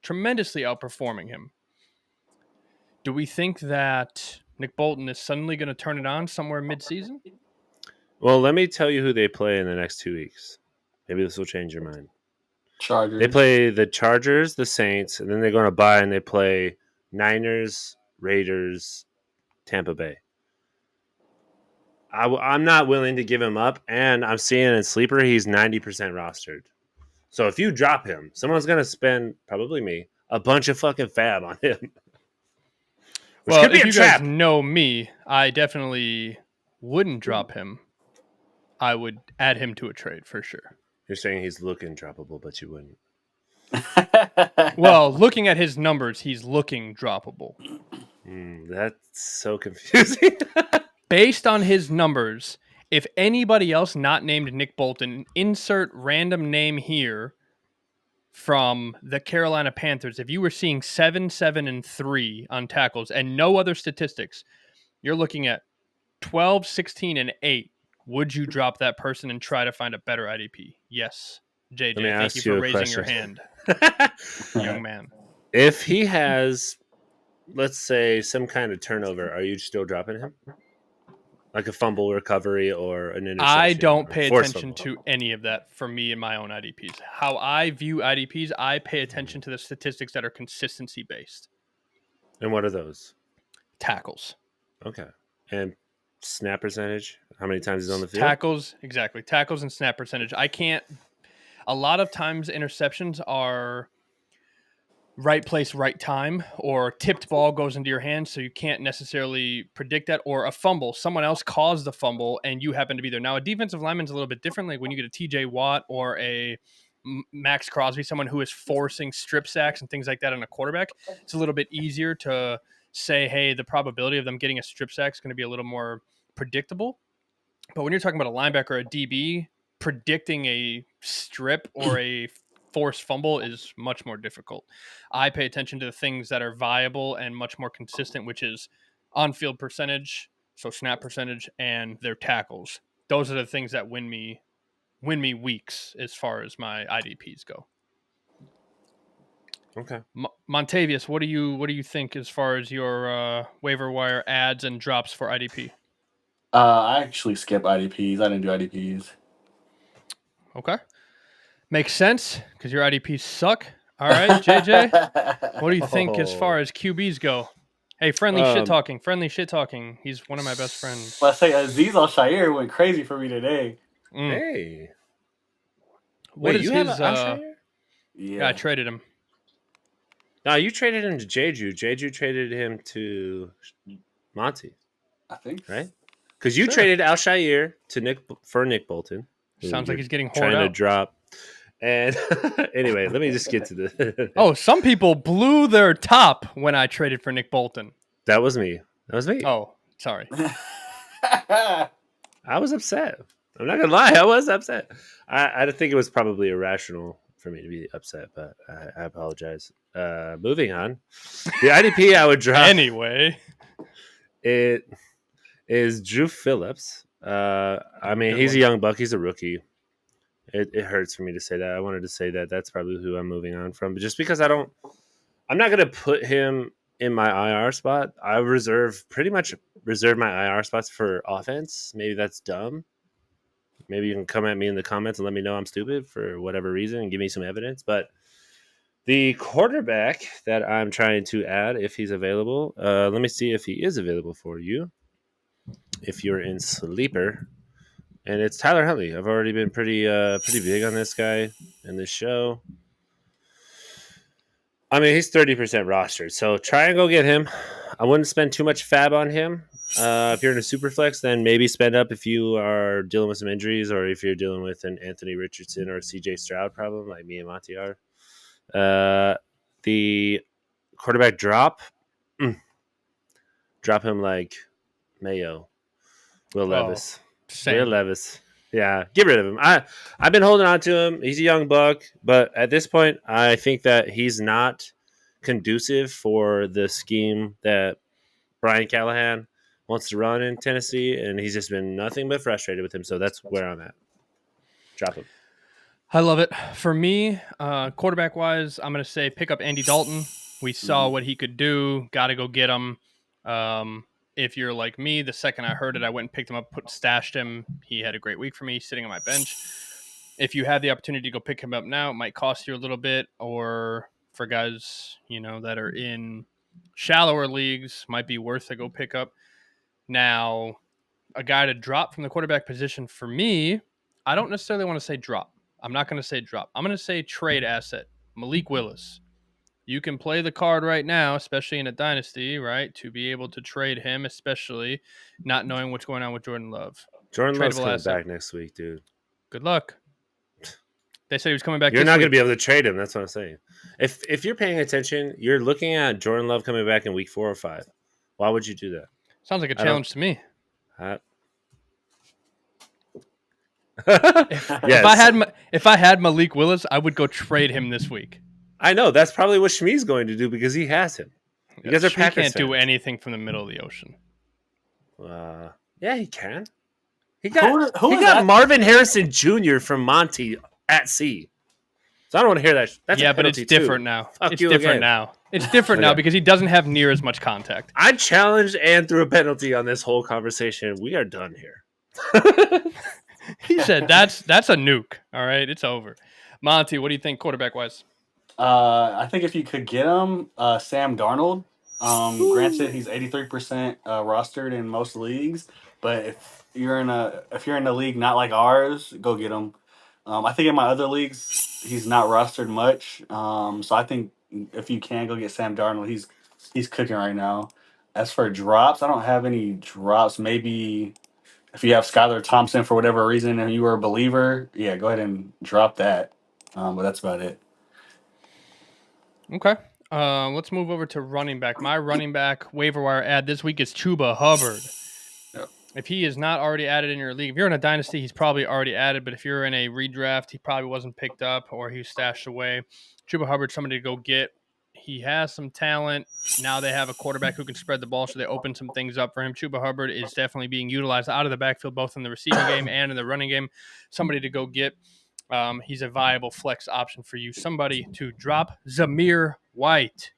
tremendously outperforming him. Do we think that Nick Bolton is suddenly going to turn it on somewhere mid-season? Well, let me tell you who they play in the next 2 weeks. Maybe this will change your mind. Chargers. They play the Chargers, the Saints, and then they're going to bye and they play Niners, Raiders, Tampa Bay. I'm not willing to give him up, and I'm seeing in Sleeper he's 90% rostered. So if you drop him, someone's going to spend, probably me, a bunch of fucking fab on him. Which Well, could be if a you trap. guys know me, I definitely wouldn't drop him. I would add him to a trade for sure. You're saying he's looking droppable, but you wouldn't. Well, looking at his numbers, he's looking droppable. That's so confusing. Based on his numbers, if anybody else not named Nick Bolton, insert random name here from the Carolina Panthers, if you were seeing 7, 7, and 3 on tackles and no other statistics, you're looking at 12, 16, and 8. Would you drop that person and try to find a better IDP? Yes. JJ, Let me thank ask you you for a raising your question. hand, young man. If he has, let's say, some kind of turnover, are you still dropping him? Like a fumble recovery or an interception? I don't pay forced attention fumble? to any of that for me in my own IDPs. How I view IDPs, I pay attention to the statistics that are consistency based. And what are those? Tackles. Okay. And snap percentage? How many times he's on the field? Tackles, exactly. Tackles and snap percentage. A lot of times interceptions are right place, right time, or tipped ball goes into your hand, so you can't necessarily predict that, or a fumble. Someone else caused the fumble, and you happen to be there. Now, a defensive lineman's a little bit different. Like when you get a TJ Watt or a Max Crosby, someone who is forcing strip sacks and things like that on a quarterback, it's a little bit easier to say, hey, the probability of them getting a strip sack is going to be a little more predictable. But when you're talking about a linebacker or a DB, predicting a strip or a forced fumble is much more difficult. I pay attention to the things that are viable and much more consistent, which is on-field percentage, so snap percentage, and their tackles. Those are the things that win me weeks as far as my IDPs go. Okay. Montavious, what do you think as far as your waiver wire ads and drops for IDP? I actually skip IDPs. I didn't do IDPs. Okay. Makes sense because your IDPs suck. All right, JJ, what do you think as far as QBs go? Hey, friendly shit talking. He's one of my best friends. Let's say Aziz Al-Shaair went crazy for me today. Hey. What Wait, is you his? have an Alshire? Yeah, I traded him. No, you traded him to Jeju. Jeju traded him to Monty, I think. right? Because you Sure. traded Alshire to Nick Bolton. Sounds like he's getting trying hoard to out. drop. And anyway, let me just get to the. Oh, some people blew their top when I traded for Nick Bolton. That was me. Oh, sorry. I was upset. I'm not gonna lie. I was upset. I think it was probably irrational for me to be upset, but I apologize. Moving on. The IDP I would drop. Anyway, It is Drew Phillips. I mean, Good he's a one. young buck. He's a rookie. It hurts for me to say that. I wanted to say that. That's probably who I'm moving on from. But just because I'm not going to put him in my IR spot. I pretty much reserve my IR spots for offense. Maybe that's dumb. Maybe you can come at me in the comments and let me know I'm stupid for whatever reason and give me some evidence. But the quarterback that I'm trying to add, if he's available, let me see if he is available for you. If you're in Sleeper, and it's Tyler Huntley. I've already been pretty big on this guy in this show. I mean, he's 30% rostered, so try and go get him. I wouldn't spend too much fab on him. If you're in a super flex, then maybe spend up if you are dealing with some injuries or if you're dealing with an Anthony Richardson or a CJ Stroud problem like me and Monty are. The quarterback drop, drop him like Mayo. Will Levis. Will Same. Levis. Yeah, get rid of him. I've been holding on to him. He's a young buck, but at this point, I think that he's not conducive for the scheme that Brian Callahan wants to run in Tennessee, and he's just been nothing but frustrated with him. So that's where I'm at. Drop him. I love it. For me, quarterback wise, I'm going to say pick up Andy Dalton. We saw what he could do. Got to go get him. If you're like me, the second I heard it, I went and picked him up, stashed him. He had a great week for me, sitting on my bench. If you have the opportunity to go pick him up now, it might cost you a little bit. Or for guys, that are in shallower leagues, might be worth to go pick up. Now, a guy to drop from the quarterback position for me, I don't necessarily want to say drop. I'm not going to say drop. I'm going to say trade asset. Malik Willis. You can play the card right now, especially in a dynasty, right? To be able to trade him, especially not knowing what's going on with Jordan Love. Jordan Love's Tradable coming asset. back next week, dude. Good luck. They said he was coming back. You're this not going to week. be able to trade him. That's what I'm saying. If you're paying attention, you're looking at Jordan Love coming back in week 4 or 5. Why would you do that? Sounds like a challenge to me. If I had Malik Willis, I would go trade him this week. I know that's probably what Shmi's going to do because he has him. You guys are Packers can't fans. do anything from the middle of the ocean. Yeah, he can. He got Marvin Harrison Jr. from Monty at sea. So I don't want to hear that. That's but it's different now. It's different now. It's different now because he doesn't have near as much contact. I challenged and threw a penalty on this whole conversation. We are done here. He said that's a nuke. All right, it's over. Monty, what do you think quarterback wise? I think if you could get him, Sam Darnold. Granted, he's 83% rostered in most leagues, but if you're in a league not like ours, go get him. I think in my other leagues, he's not rostered much. So I think if you can go get Sam Darnold, he's cooking right now. As for drops, I don't have any drops. Maybe if you have Skylar Thompson for whatever reason and you were a believer, yeah, go ahead and drop that. But that's about it. Okay. Let's move over to running back. My running back waiver wire ad this week is Chuba Hubbard. Yep. If he is not already added in your league, if you're in a dynasty, he's probably already added. But if you're in a redraft, he probably wasn't picked up or he was stashed away. Chuba Hubbard, somebody to go get. He has some talent. Now they have a quarterback who can spread the ball, so they open some things up for him. Chuba Hubbard is definitely being utilized out of the backfield, both in the receiving game and in the running game. Somebody to go get. He's a viable flex option for you. Somebody to drop. Zamir White.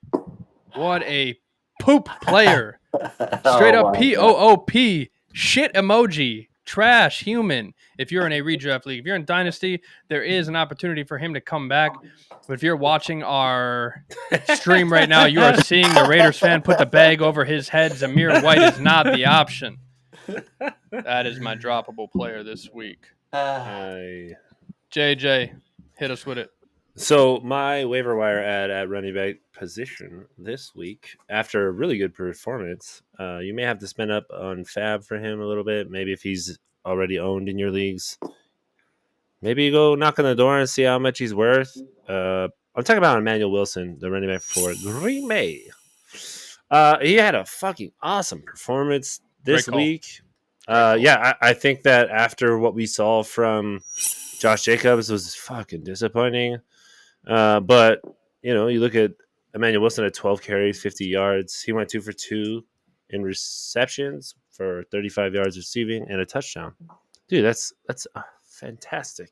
What a poop player. Straight up POOP. Shit emoji. Trash human. If you're in a redraft league, if you're in Dynasty, there is an opportunity for him to come back. But if you're watching our stream right now, you are seeing the Raiders fan put the bag over his head. Zamir White is not the option. That is my droppable player this week. JJ, hit us with it. So my waiver wire ad at running back position this week, after a really good performance, you may have to spend up on fab for him a little bit. Maybe if he's already owned in your leagues, maybe you go knock on the door and see how much he's worth. I'm talking about Emmanuel Wilson, the running back for Green Bay. He had a fucking awesome performance this week. I think that after what we saw from Josh Jacobs was fucking disappointing. But, you look at Emmanuel Wilson at 12 carries, 50 yards. He went 2 for 2 in receptions for 35 yards receiving and a touchdown. Dude, that's fantastic.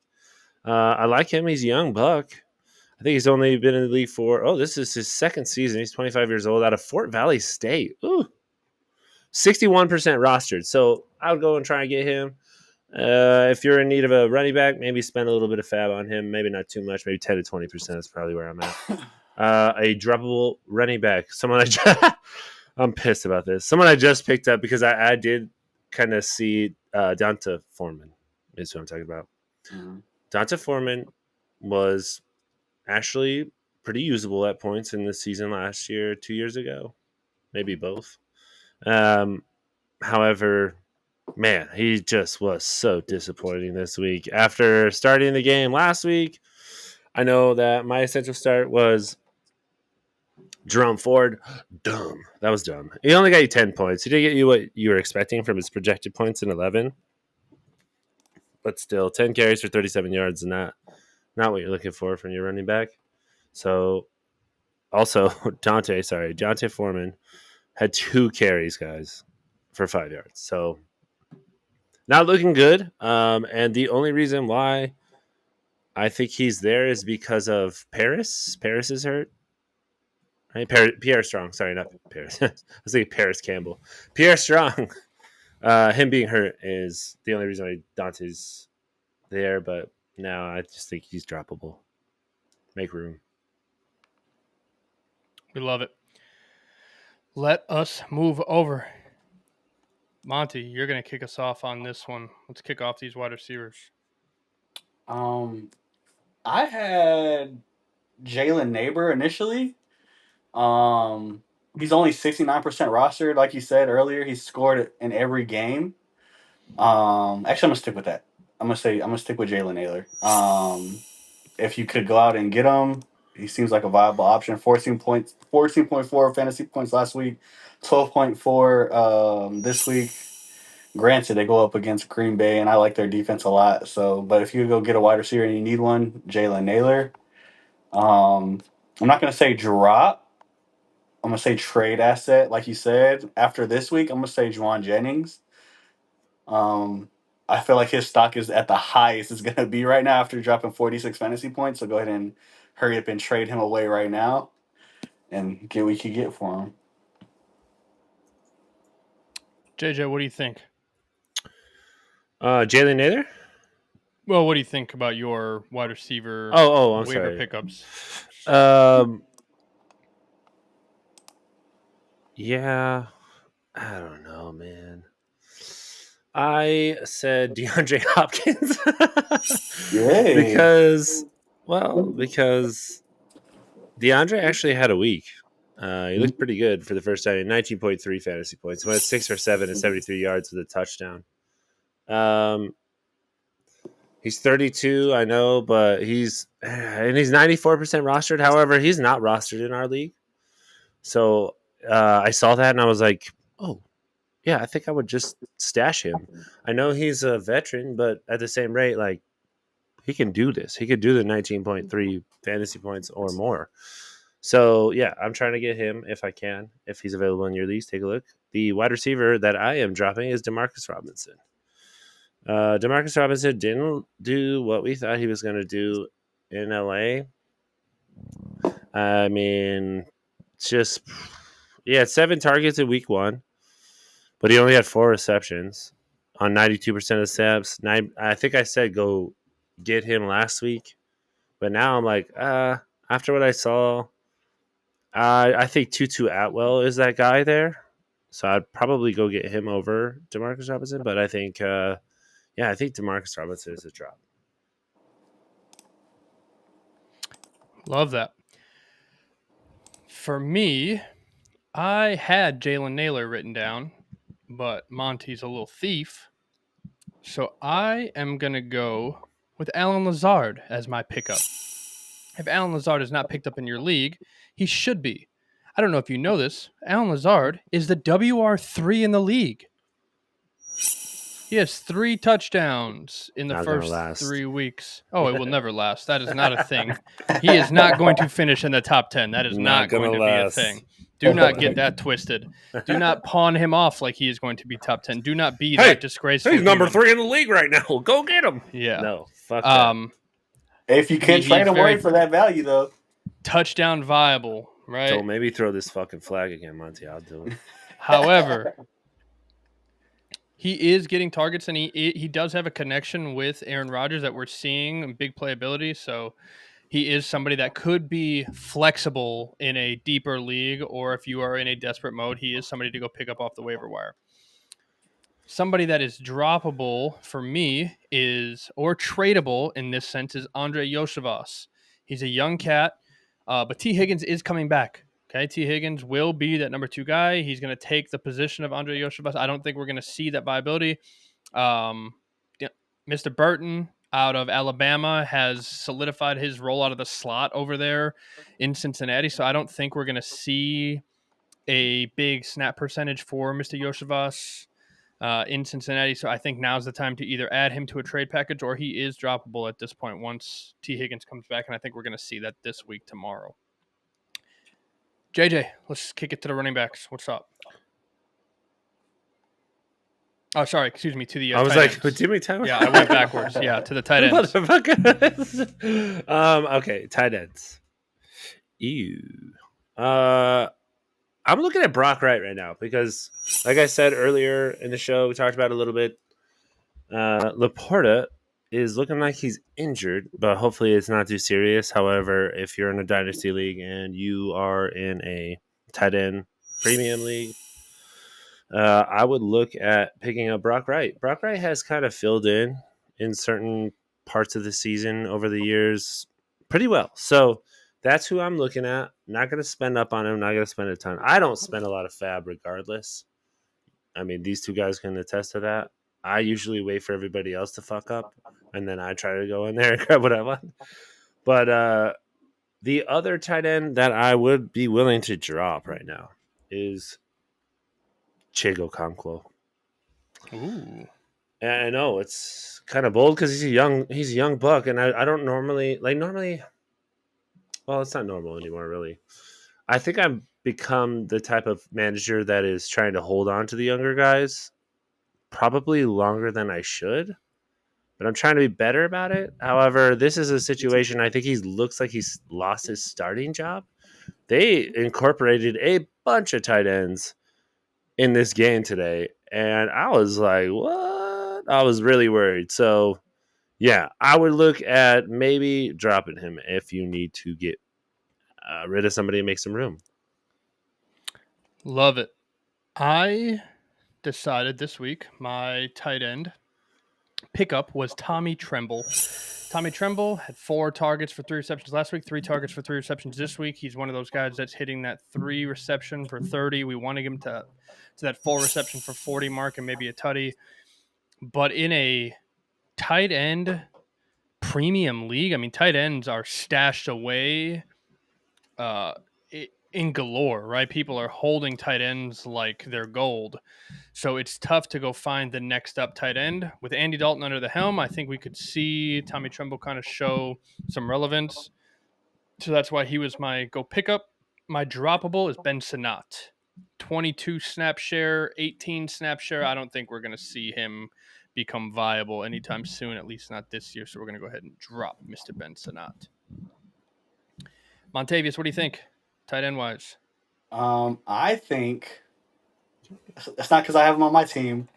I like him. He's a young buck. I think he's only been in the league for, this is his second season. He's 25 years old out of Fort Valley State. Ooh, 61% rostered. So I would go and try and get him. If you're in need of a running back, maybe spend a little bit of fab on him. Maybe not too much. Maybe 10 to 20%. That's probably where I'm at. A droppable running back. Someone I'm pissed about this. Someone I just picked up because I did kind of see Donta Foreman is who I'm talking about. Mm-hmm. Donta Foreman was actually pretty usable at points in the season last year, 2 years ago, maybe both. However, man, he just was so disappointing this week. After starting the game last week, I know that my essential start was Jerome Ford. Dumb. That was dumb. He only got you 10 points. He didn't get you what you were expecting from his projected points in 11. But still, 10 carries for 37 yards is not what you're looking for from your running back. So, also, Dante Foreman had 2 carries, guys, for 5 yards. So, not looking good. And the only reason why I think he's there is because of Paris. Paris is hurt. Right? Pierre Strong. Sorry, not Paris. I was thinking Paris Campbell. Pierre Strong. Him being hurt is the only reason why Dante's there. But now I just think he's droppable. Make room. We love it. Let us move over. Monty, you're going to kick us off on this one. Let's kick off these wide receivers. I had Jalen Neighbor initially. He's only 69% rostered, like you said earlier. He's scored in every game. Actually, I'm gonna stick with that. I'm gonna stick with Jalen Naylor. If you could go out and get him, he seems like a viable option. 14.4 fantasy points last week, 12.4 this week. Granted, they go up against Green Bay, and I like their defense a lot. So, but if you go get a wide receiver and you need one, Jalen Naylor. I'm not gonna say drop. I'm gonna say trade asset, like you said. After this week, I'm gonna say Juwan Jennings. I feel like his stock is at the highest it's gonna be right now after dropping 46 fantasy points. So go ahead and hurry up and trade him away right now, and get what you can get for him. JJ, what do you think? Jalen Naylor? Well, what do you think about your wide receiver I'm waiver sorry. pickups? Yeah, I don't know, man. I said DeAndre Hopkins Yay. because DeAndre actually had a week. He looked pretty good for the first time. 19.3 fantasy points. Went 6 for 7 and 73 yards with a touchdown. He's 32, I know, but he's 94% rostered. However, he's not rostered in our league. So I saw that and I was like, oh, yeah, I think I would just stash him. I know he's a veteran, but at the same rate, like, he can do this. He could do the 19.3 fantasy points or more. So, yeah, I'm trying to get him if I can. If he's available in your leagues, take a look. The wide receiver that I am dropping is Demarcus Robinson. Demarcus Robinson didn't do what we thought he was going to do in LA. I mean, he had 7 targets in week 1, but he only had 4 receptions on 92% of snaps. I think I said go get him last week, but now I'm like, after what I saw, I think Tutu Atwell is that guy there, so I'd probably go get him over Demarcus Robinson. But I think, I think Demarcus Robinson is a drop. Love that. For me, I had Jalen Naylor written down, but Monty's a little thief. So I am going to go with Alan Lazard as my pickup. If Alan Lazard is not picked up in your league, he should be. I don't know if you know this. Alan Lazard is the WR3 in the league. He has 3 touchdowns in the Not first gonna last. 3 weeks. Oh, it will never last. That is not a thing. He is not going to finish in the top 10. That is not going to last. be a thing. Do not get that twisted. Do not pawn him off like he is going to be top 10. Do not be that disgraceful. He's number human. 3 in the league right now. Go get him. Yeah. No, fuck that. If you can trade him away for that value, though. Touchdown viable, right? Don't maybe throw this fucking flag again, Monty. I'll do it. However, he is getting targets, and he does have a connection with Aaron Rodgers that we're seeing, big playability. So he is somebody that could be flexible in a deeper league, or if you are in a desperate mode, he is somebody to go pick up off the waiver wire. Somebody that is droppable for me or tradable in this sense, is Andre Yoshivas. He's a young cat, but T. Higgins is coming back. Okay, T. Higgins will be that number 2 guy. He's going to take the position of Andre Yoshivas. I don't think we're going to see that viability. Mr. Burton out of Alabama has solidified his role out of the slot over there in Cincinnati. So I don't think we're going to see a big snap percentage for Mr. Yoshivas in Cincinnati. So I think now's the time to either add him to a trade package or he is droppable at this point once T. Higgins comes back. And I think we're going to see that this week, tomorrow. JJ, let's kick it to the running backs. What's up? Oh, sorry. Excuse me. To the I was tight like, ends. Jimmy Tyler. Yeah, I went backwards. Yeah, to the tight ends. Motherfucker. Okay, tight ends. Ew. I'm looking at Brock Wright right now because, like I said earlier in the show, we talked about it a little bit. Laporta is looking like he's injured, but hopefully it's not too serious. However, if you're in a dynasty league and you are in a tight end premium league, I would look at picking up Brock Wright. Brock Wright has kind of filled in certain parts of the season over the years pretty well. So that's who I'm looking at. Not going to spend up on him. Not going to spend a ton. I don't spend a lot of fab regardless. I mean, these two guys can attest to that. I usually wait for everybody else to fuck up, and then I try to go in there and grab what I want. But the other tight end that I would be willing to drop right now is Chigo Okonkwo. Ooh. And I know it's kind of bold because he's a young buck, and I don't normally. Well, it's not normal anymore, really. I think I've become the type of manager that is trying to hold on to the younger guys probably longer than I should, but I'm trying to be better about it. However, this is a situation I think he looks like he's lost his starting job. They incorporated a bunch of tight ends in this game today, and I was like, what? I was really worried. So, yeah, I would look at maybe dropping him if you need to get rid of somebody and make some room. Love it. I decided this week my tight end pickup was Tommy Tremble. Tommy Tremble had 4 targets for 3 receptions last week, 3 targets for 3 receptions this week. He's one of those guys that's hitting that 3 reception for 30. We wanted him to that 4 reception for 40 mark and maybe a tutty. But in a tight end premium league, I mean, tight ends are stashed away in galore, right? People are holding tight ends like they're gold. So it's tough to go find the next up tight end. With Andy Dalton under the helm, I think we could see Tommy Tremble kind of show some relevance. So that's why he was my go pickup. My droppable is Ben Sinnott. 22 snap share, 18 snap share. I don't think we're going to see him become viable anytime soon, at least not this year. So we're going to go ahead and drop Mr. Ben Sinnott. Montavious, what do you think? Tight end wise. I think it's not because I have him on my team,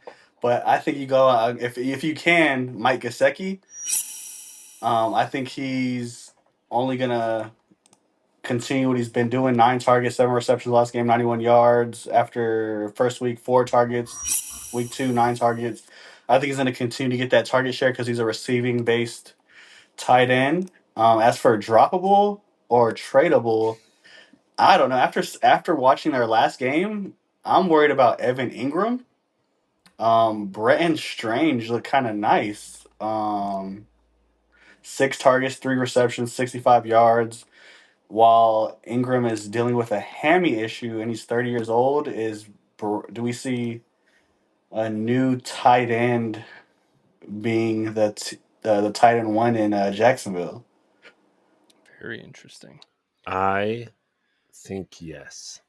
but I think you go if you can Mike Gesicki. I think he's only gonna continue what he's been doing. 9 targets, 7 receptions last game, 91 yards. After first week, 4 targets. Week 2, 9 targets. I think he's gonna continue to get that target share because he's a receiving based tight end. As for droppable or tradable, I don't know. After watching their last game, I'm worried about Evan Ingram. Bretton Strange looked kind of nice. 6 targets, 3 receptions, 65 yards. While Ingram is dealing with a hammy issue and he's 30 years old, do we see a new tight end being the tight end 1 in Jacksonville? Very interesting. I think yes.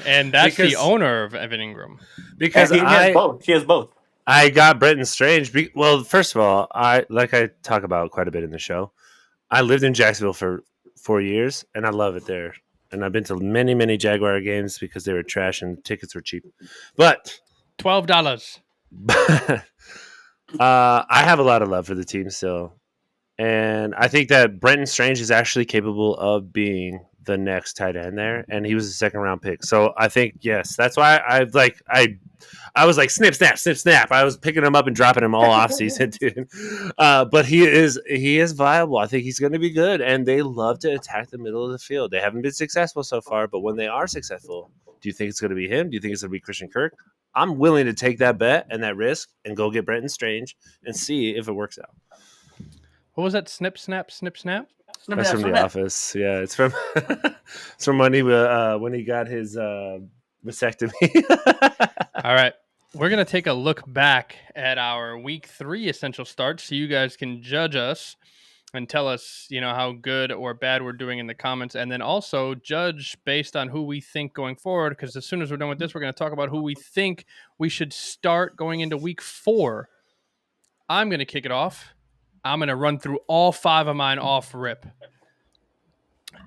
And that's the owner of Evan Ingram. Because he has both. He has both. I got Bretton Strange. Well, first of all, I talk about quite a bit in the show. I lived in Jacksonville for 4 years, and I love it there. And I've been to many, many Jaguar games because they were trash and tickets were cheap. But $12. I have a lot of love for the team still. And I think that Bretton Strange is actually capable of being the next tight end there, and he was a 2nd-round pick. So I think yes, that's why I was like snip snap. I was picking him up and dropping him all off season, dude. But he is viable. I think he's going to be good, and they love to attack the middle of the field. They haven't been successful so far, but when they are successful, do you think it's going to be him? Do you think it's going to be Christian Kirk? I'm willing to take that bet and that risk and go get Brenton Strange and see if it works out. What was that? Snip, snap, snip, snap? That's from The Office. Yeah, it's from it's from when he got his vasectomy. All right. We're going to take a look back at our week 3 essential starts so you guys can judge us and tell us, how good or bad we're doing in the comments. And then also judge based on who we think going forward. Because as soon as we're done with this, we're going to talk about who we think we should start going into week 4. I'm going to kick it off. I'm going to run through all 5 of mine off rip.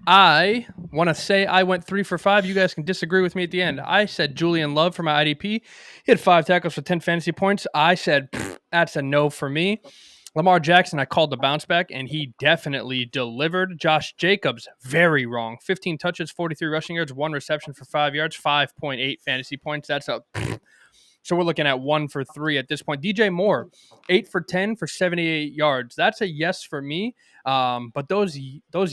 I want to say I went 3 for 5. You guys can disagree with me at the end. I said Julian Love for my IDP. He had 5 tackles for 10 fantasy points. I said, that's a no for me. Lamar Jackson, I called the bounce back, and he definitely delivered. Josh Jacobs, very wrong. 15 touches, 43 rushing yards, 1 reception for 5 yards, 5.8 fantasy points. That's a... So we're looking at 1 for 3 at this point. DJ Moore, 8 for 10 for 78 yards. That's a yes for me. But those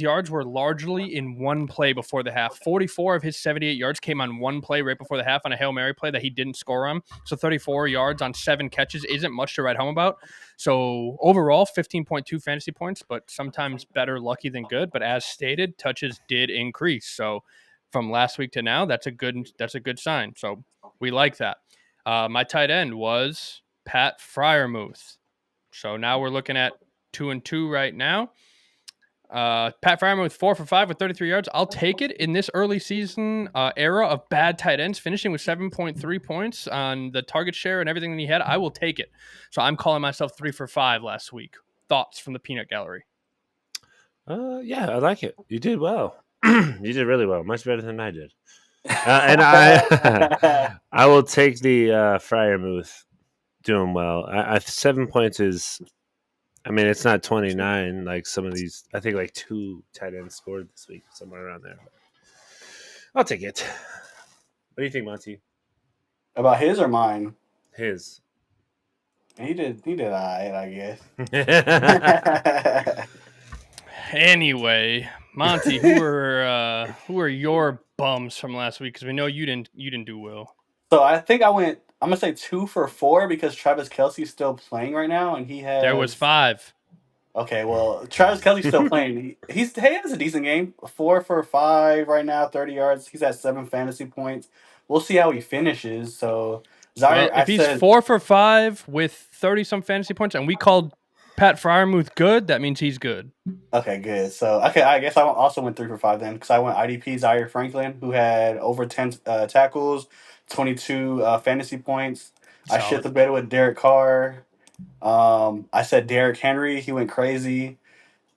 yards were largely in one play before the half. 44 of his 78 yards came on one play right before the half on a Hail Mary play that he didn't score on. So 34 yards on 7 catches isn't much to write home about. So overall, 15.2 fantasy points, but sometimes better lucky than good. But as stated, touches did increase. So from last week to now, that's a good sign. So we like that. My tight end was Pat Freiermuth. So now we're looking at 2-2 right now. Pat Freiermuth 4 for 5 with 33 yards. I'll take it in this early season era of bad tight ends, finishing with 7.3 points on the target share and everything that he had. I will take it. So I'm calling myself 3 for 5 last week. Thoughts from the peanut gallery? Yeah, I like it. You did well. You did really well. Much better than I did. And I will take the Freiermuth doing well. 7 points is, I mean, it's not 29 like some of these. I think like 2 tight ends scored this week, somewhere around there. I'll take it. What do you think, Monty? About his or mine? His. He did all right, I guess. Anyway, Monty, who are your bums from last week? Because we know you didn't do well. So I think I'm gonna say 2 for 4 because Travis Kelce's still playing right now, and he has. There was 5. Okay, well, Travis Kelce's still playing. He has a decent game. 4 for 5 right now, 30 yards. He's at 7 fantasy points. We'll see how he finishes. So Zaire, Well, if he's 4 for 5 with 30-some fantasy points, and we called Pat Freiermuth good, that means he's good. Okay, good. So, I guess I also went 3 for 5 then because I went IDP Zaire Franklin, who had over 10 tackles, 22 fantasy points. Solid. I shit the bed with Derek Carr. I said Derrick Henry. He went crazy.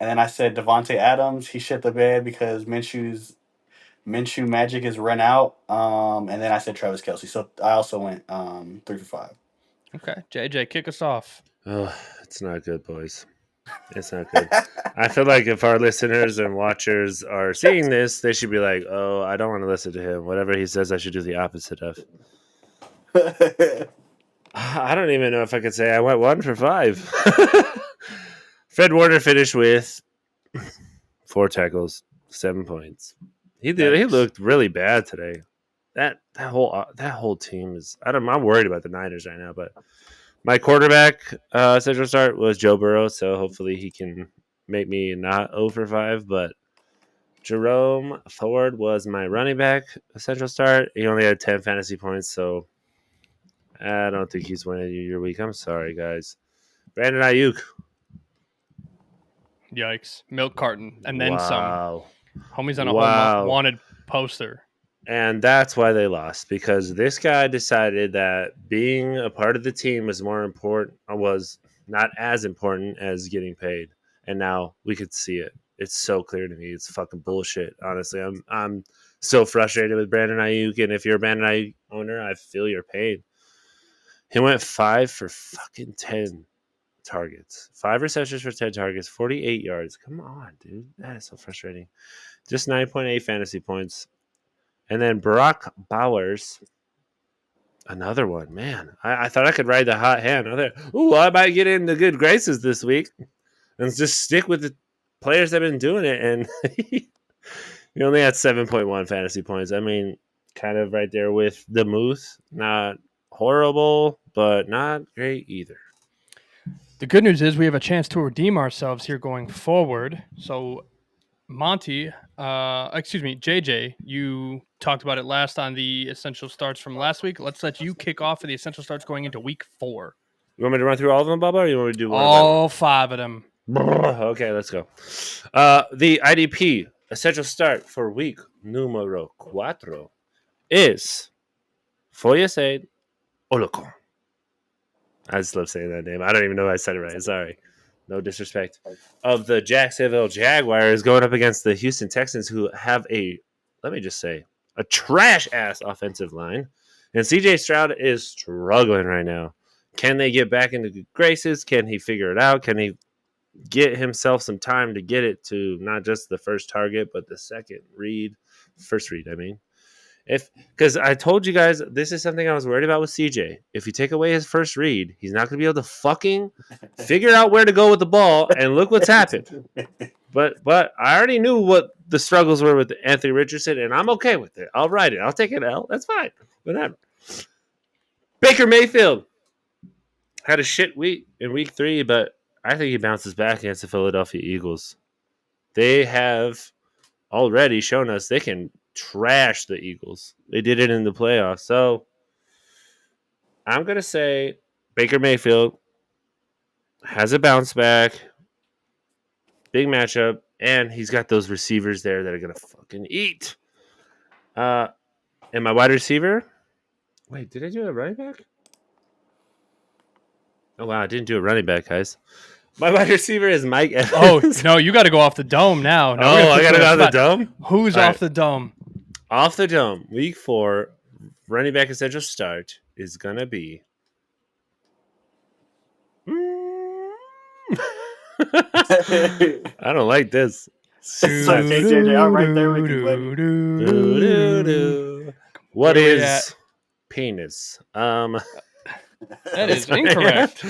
And then I said Devontae Adams. He shit the bed because Minshew magic is run out. And then I said Travis Kelce. So I also went 3 for 5. Okay, JJ, kick us off. Oh, it's not good, boys. It's not good. I feel like if our listeners and watchers are seeing this, they should be like, oh, I don't want to listen to him. Whatever he says, I should do the opposite of. I don't even know if I could say I went 1 for 5. Fred Warner finished with 4 tackles, 7 points. He looked really bad today. That whole team is. I'm worried about the Niners right now, but my quarterback central start was Joe Burrow, so hopefully he can make me not 0 for 5. But Jerome Ford was my running back central start. He only had 10 fantasy points, so I don't think he's winning your week. I'm sorry, guys. Brandon Ayuk. Yikes. Milk carton. And then Wow. some. Homie's on a whole wanted poster. And that's why they lost, because this guy decided that being a part of the team was not as important as getting paid. And now we could see it. It's so clear to me. It's fucking bullshit. Honestly, I'm so frustrated with Brandon Ayuk. And if you're a Brandon Ayuk owner, I feel your pain. He went 5 for fucking 10 targets. 5 receptions for 10 targets, 48 yards. Come on, dude. That is so frustrating. Just 9.8 fantasy points. And then Brock Bowers, another one. Man, I thought I could ride the hot hand. I might get in the good graces this week and just stick with the players that have been doing it. And he only had 7.1 fantasy points. I mean, kind of right there with the Moose. Not horrible, but not great either. The good news is we have a chance to redeem ourselves here going forward. So, Monty, JJ, you talked about it last on the essential starts from last week. Let's let you kick off for the essential starts going into week 4. You want me to run through all of them, Bubba, or you want me to do one All 5 of them. Okay, let's go. The IDP essential start for week numero cuatro is Foyesade Olocon. I just love saying that name. I don't even know if I said it right. Sorry. No disrespect. Of the Jacksonville Jaguars going up against the Houston Texans, who have let me just say, a trash-ass offensive line. And CJ Stroud is struggling right now. Can they get back into good graces? Can he figure it out? Can he get himself some time to get it to not just the first target, but the first read, I mean. Because I told you guys, this is something I was worried about with CJ. If you take away his first read, he's not going to be able to fucking figure out where to go with the ball, and look what's happened. But I already knew what the struggles were with Anthony Richardson, and I'm okay with it. I'll ride it. I'll take an L. That's fine. Whatever. Baker Mayfield had a shit week in week 3, but I think he bounces back against the Philadelphia Eagles. They have already shown us they can trash the Eagles. They did it in the playoffs. So I'm going to say Baker Mayfield has a bounce back. Big matchup. And he's got those receivers there that are going to fucking eat. And my wide receiver. Wait, did I do a running back? Oh, wow. I didn't do a running back, guys. My wide receiver is Mike Evans. Oh, no, you got to go off the dome now. No, I got to go off the dome? Who's All off right. the dome? Off the dome, week 4, running back essential start is going to be. I don't like this. Okay, JJ, I'm right there with you, buddy. What is penis? That is incorrect.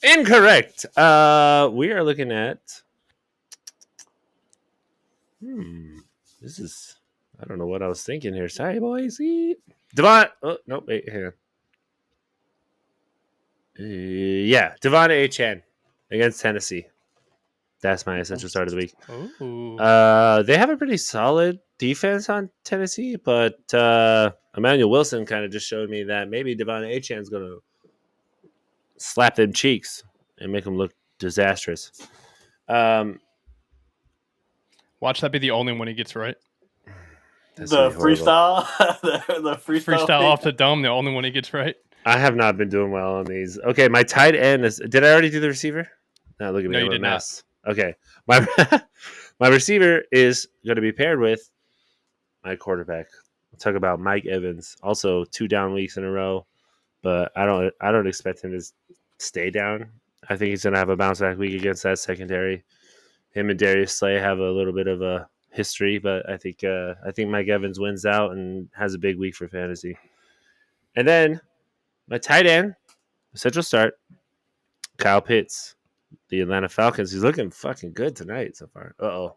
Incorrect. We are looking at. This is. I don't know what I was thinking here. Sorry, boys. Devon. Oh no! Wait, hang on. Yeah, Devon Achane against Tennessee. That's my essential start of the week. They have a pretty solid defense on Tennessee, but Emmanuel Wilson kind of just showed me that maybe Devon Achane's going to slap them cheeks and make them look disastrous. Watch that be the only one he gets right. The freestyle, the freestyle off the dome, the only one he gets right. I have not been doing well on these. Okay, my tight end is. Did I already do the receiver? No, look at me. No, I'm you a did mess. Okay, my receiver is going to be paired with my quarterback. We'll talk about Mike Evans. Also, 2 down weeks in a row, but I don't expect him to stay down. I think he's going to have a bounce back week against that secondary. Him and Darius Slay have a little bit of a history, but I think Mike Evans wins out and has a big week for fantasy. And then my tight end, essential start, Kyle Pitts, the Atlanta Falcons. He's looking fucking good tonight so far. Uh-oh.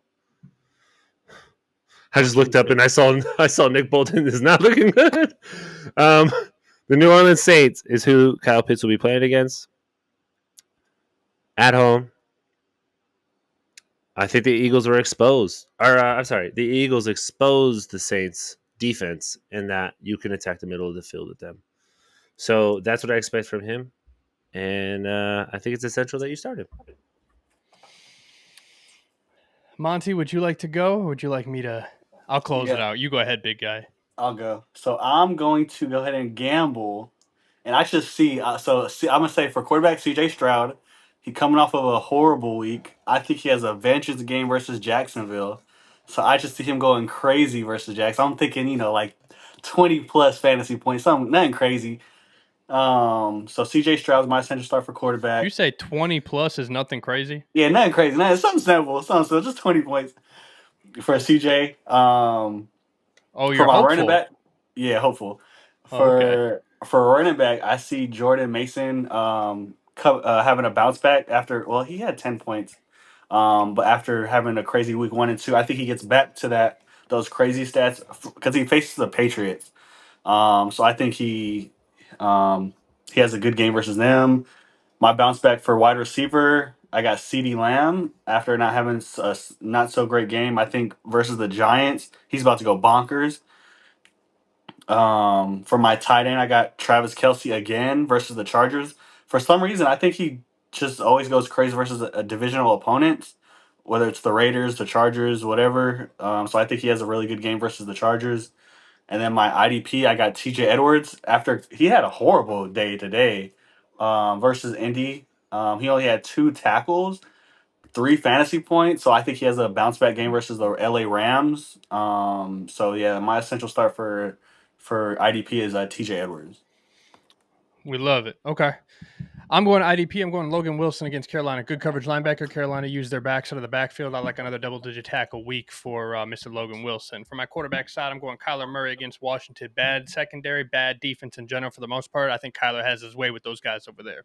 I just looked up and I saw Nick Bolton is not looking good. The New Orleans Saints is who Kyle Pitts will be playing against at home. I think the Eagles were exposed. The Eagles exposed the Saints' defense in that you can attack the middle of the field with them. So that's what I expect from him. And I think it's essential that you start him. Monty, would you like to go or would you like me to? I'll close it out. You go ahead, big guy. I'll go. So I'm going to go ahead and gamble. And I should see. I'm going to say for quarterback CJ Stroud, he coming off of a horrible week. I think he has a vengeance game versus Jacksonville. So I just see him going crazy versus Jackson. I'm thinking, like 20 plus fantasy points. Nothing crazy. So CJ Stroud's my center start for quarterback. You say 20 plus is nothing crazy? Yeah, nothing crazy. Something simple. Just 20 points for CJ. You're hopeful. Running back. Yeah, hopeful. For running back, I see Jordan Mason having a bounce back after. Well, he had 10 points, but after having a crazy week 1 and 2, I think he gets back to those crazy stats because he faces the Patriots. So I think he He has a good game versus them. My bounce back for wide receiver, I got CeeDee Lamb after not having a not so great game. I think versus the Giants, he's about to go bonkers. For my tight end, I got Travis Kelce again versus the Chargers. For some reason, I think he just always goes crazy versus a divisional opponent, whether it's the Raiders, the Chargers, whatever. So I think he has a really good game versus the Chargers. And then my IDP, I got TJ Edwards after he had a horrible day today versus Indy. He only had 2 tackles, 3 fantasy points. So I think he has a bounce back game versus the LA Rams. So yeah, my essential start for IDP is TJ Edwards. We love it. Okay. I'm going IDP. I'm going Logan Wilson against Carolina. Good coverage linebacker. Carolina used their backs out of the backfield. I like another double-digit tackle week for Mr. Logan Wilson. For my quarterback side, I'm going Kyler Murray against Washington. Bad secondary, bad defense in general for the most part. I think Kyler has his way with those guys over there.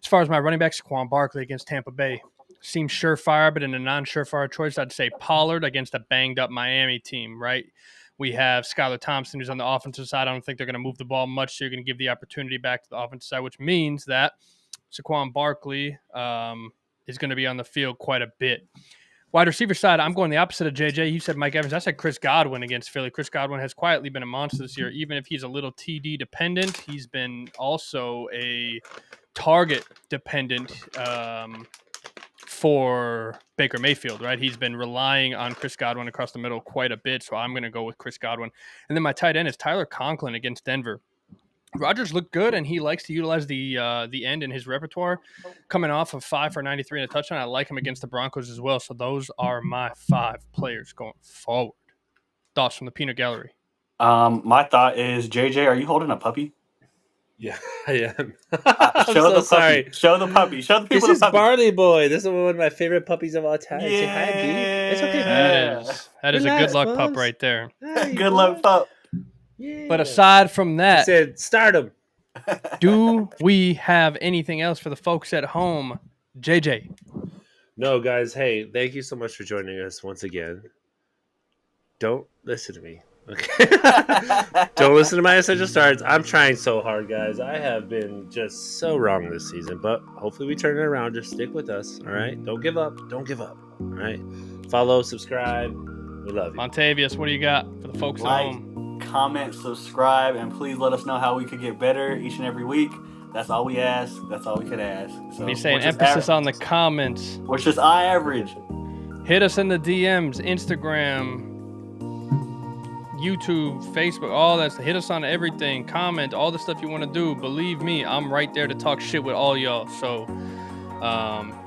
As far as my running back, Saquon Barkley against Tampa Bay. Seems surefire, but in a non-surefire choice, I'd say Pollard against a banged-up Miami team, right? We have Skylar Thompson, who's on the offensive side. I don't think they're going to move the ball much, so you're going to give the opportunity back to the offensive side, which means that Saquon Barkley is going to be on the field quite a bit. Wide receiver side, I'm going the opposite of JJ. You said Mike Evans. I said Chris Godwin against Philly. Chris Godwin has quietly been a monster this year. Even if he's a little TD dependent, he's been also a target dependent for Baker Mayfield, right? He's been relying on Chris Godwin across the middle quite a bit, so I'm going to go with Chris Godwin. And then my tight end is Tyler Conklin against Denver. Rodgers looked good, and he likes to utilize the end in his repertoire. Coming off of 5 for 93 and a touchdown, I like him against the Broncos as well. So those are my 5 players going forward. Thoughts from the peanut gallery? My thought is, JJ, are you holding a puppy? Yeah, I am. Show the puppy. Show the puppy. Show the people This is the puppy. Barley Boy. This is one of my favorite puppies of all time. Yeah. Say hi, B. It's okay, That is a Relax, good luck pup Bubs. right there. Hi, Good luck, pup. Yeah. But aside from He that, said, start him. do we have anything else for the folks at home? JJ. No, guys. Hey, thank you so much for joining us once again. Don't listen to me. Okay. Don't listen to my essential starts. I'm trying so hard, guys. I have been just so wrong this season, but hopefully we turn it around. Just stick with us. All right. Don't give up. Don't give up. All right. Follow, subscribe. We love you. Montavious, what do you got for the folks at home? Comment, subscribe, and please let us know how we could get better each and every week. That's all we ask. That's all we could ask. So He's saying emphasis on the comments. We're just average. Hit us in the DMs, Instagram, YouTube, Facebook, all that. Hit us on everything. Comment, all the stuff you want to do. Believe me, I'm right there to talk shit with all y'all. So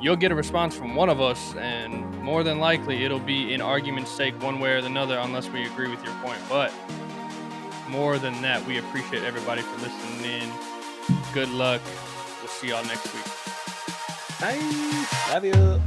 you'll get a response from one of us, and more than likely it'll be in argument's sake one way or another, unless we agree with your point. But more than that, we appreciate everybody for listening in. Good luck. We'll see y'all next week. Bye. Love you.